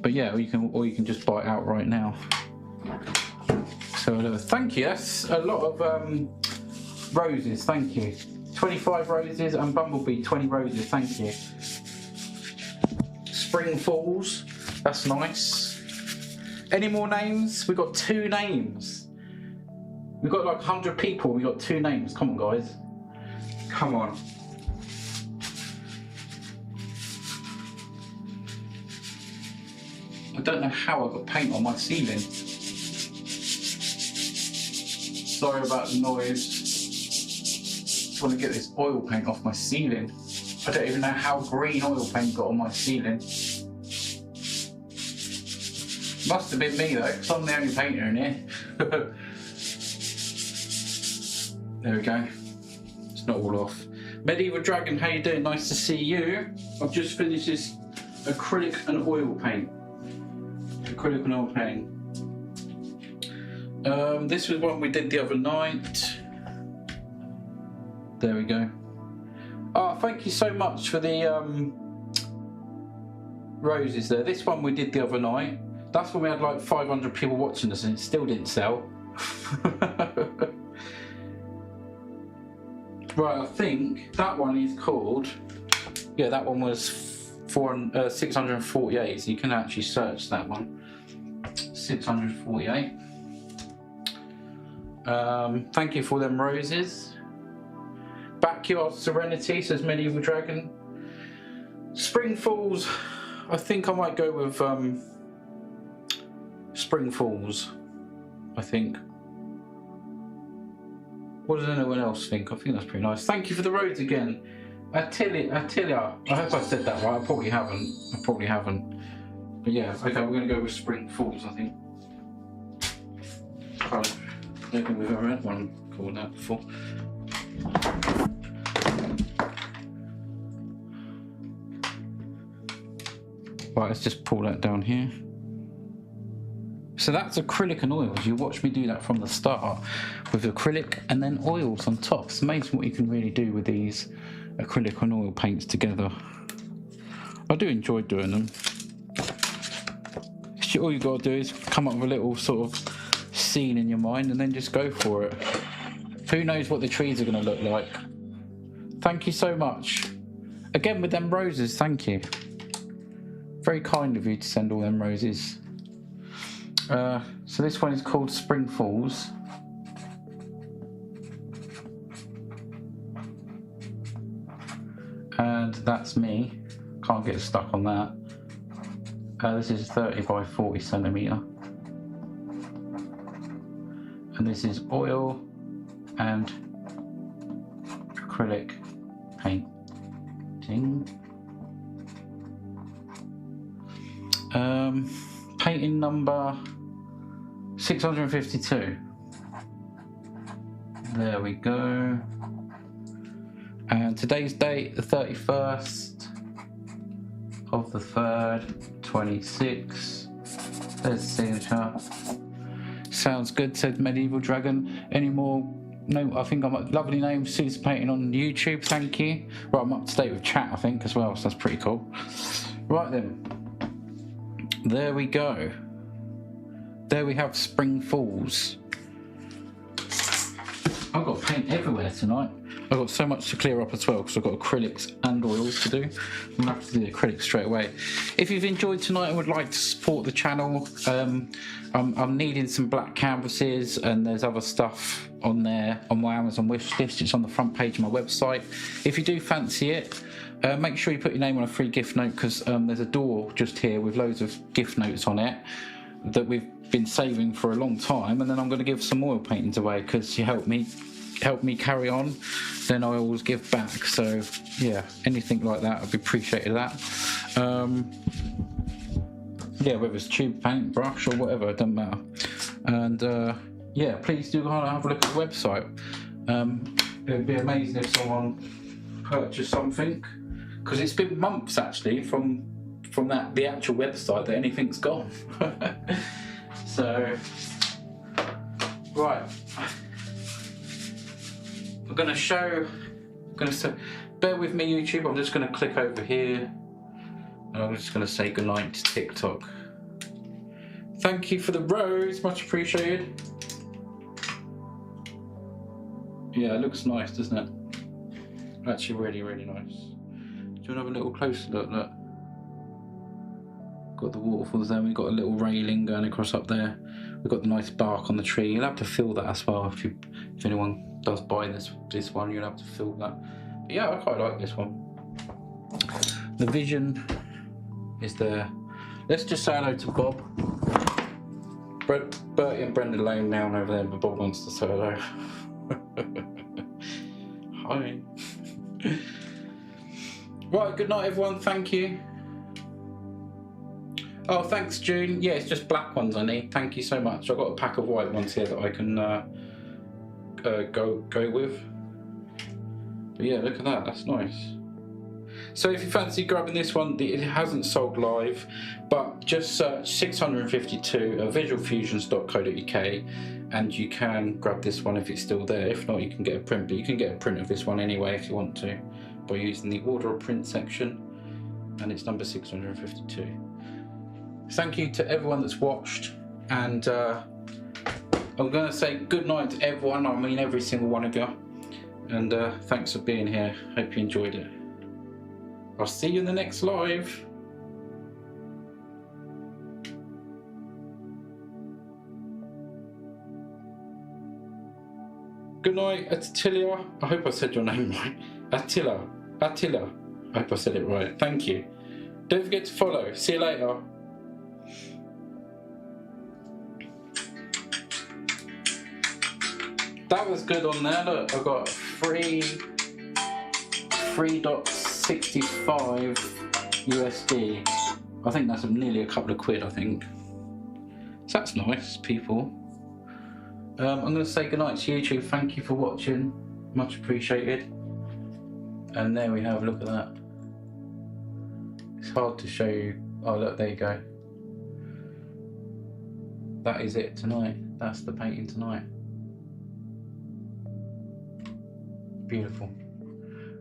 But yeah, or you can just buy it out right now. So thank you. That's a lot of roses. Thank you. 25 roses and Bumblebee 20 roses. Thank you. Spring Falls. That's nice. Any more names? We got 2 names. We've got like 100 people. We got 2 names. Come on, guys. Come on. I don't know how I got paint on my ceiling. Sorry about the noise. Just want to get this oil paint off my ceiling. I don't even know how green oil paint got on my ceiling. Must have been me though, because I'm the only painter in here. There we go. It's not all off. Medieval Dragon, how you doing? Nice to see you. I've just finished this acrylic and oil paint. Acrylic and oil paint. This was one we did the other night. There we go. Oh, thank you so much for the roses there. This one we did the other night. That's when we had like 500 people watching us and it still didn't sell. Right, I think that one is called, yeah, that one was 648, so you can actually search that one. 648. Thank you for them roses. Backyard Serenity, says Medieval Dragon. Spring Falls, I think I might go with Spring Falls, I think. What does anyone else think? I think that's pretty nice. Thank you for the rose again. Attila, I hope I said that right. I probably haven't. But yeah, okay, we're going to go with Spring Falls, I think. I don't think we've ever had one called that before. Right, let's just pull that down here. So that's acrylic and oils. You watch me do that from the start with acrylic and then oils on top. It's amazing what you can really do with these acrylic and oil paints together. I do enjoy doing them. It's all you got to do is come up with a little sort of scene in your mind and then just go for it. Who knows what the trees are going to look like. Thank you so much. Again with them roses, thank you. Very kind of you to send all them roses. So this one is called Spring Falls. And that's me. Can't get stuck on that. This is 30 by 40 centimetre. And this is oil and acrylic painting. Painting number 652. There we go. And today's date, the 31st of the 3rd, 26. There's the signature. Sounds good, said Medieval Dragon. Any more? No, I think I'm a lovely name, suits painting on YouTube, thank you. Right, I'm up to date with chat, I think, as well, so that's pretty cool. Right then. There we go. There we have Spring Falls. I've got paint everywhere tonight. I've got so much to clear up as well because I've got acrylics and oils to do. I'm going to have to do the acrylics straight away. If you've enjoyed tonight and would like to support the channel, I'm needing some black canvases and there's other stuff on there on my Amazon wish list. It's on the front page of my website. If you do fancy it, make sure you put your name on a free gift note because there's a door just here with loads of gift notes on it that we've been saving for a long time, and then I'm going to give some oil paintings away because you helped me carry on, then I always give back. So yeah, anything like that, I'd be appreciated that. Yeah, whether it's tube paint, brush or whatever, it doesn't matter. And yeah, please do have a look at the website. It would be amazing if someone purchased something, because it's been months actually from the actual website that anything's gone. So right, I'm going to show, bear with me YouTube, I'm just going to click over here and I'm just going to say goodnight to TikTok. Thank you for the rose, much appreciated. Yeah, it looks nice, doesn't it? Actually really, really nice. Do you want to have a little closer look? Look. Got the waterfalls there, we've got a little railing going across up there. We've got the nice bark on the tree. You'll have to fill that as well if anyone does buy this one, you'll have to fill that. But yeah, I quite like this one. The vision is there. Let's just say hello to Bob. Bertie and Brenda laying down over there, but Bob wants to say hello. Hi. Right, good night everyone, thank you. Oh, thanks June. Yeah, it's just black ones I need. Thank you so much. I've got a pack of white ones here that I can go with. But yeah, look at that, that's nice. So if you fancy grabbing this one, it hasn't sold live, but just search 652 visualfusions.co.uk and you can grab this one if it's still there. If not, you can get a print, but you can get a print of this one anyway if you want to by using the order of print section, and it's number 652. Thank you to everyone that's watched, and I'm going to say good night to everyone, I mean every single one of you, and thanks for being here, hope you enjoyed it. I'll see you in the next live. Good night, Attila. I hope I said your name right. Attila. I hope I said it right. Thank you. Don't forget to follow. See you later. That was good on there. Look, I got 3.65 USD. I think that's nearly a couple of quid, I think. So that's nice, people. I'm going to say goodnight to YouTube. Thank you for watching. Much appreciated. And there we have, look at that. It's hard to show you. Oh, look, there you go. That is it tonight. That's the painting tonight. Beautiful.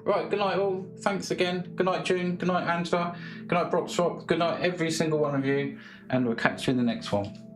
Right, good night all. Thanks again. Good night June. Good night Angela. Good night Brockstrop. Good night every single one of you. And we'll catch you in the next one.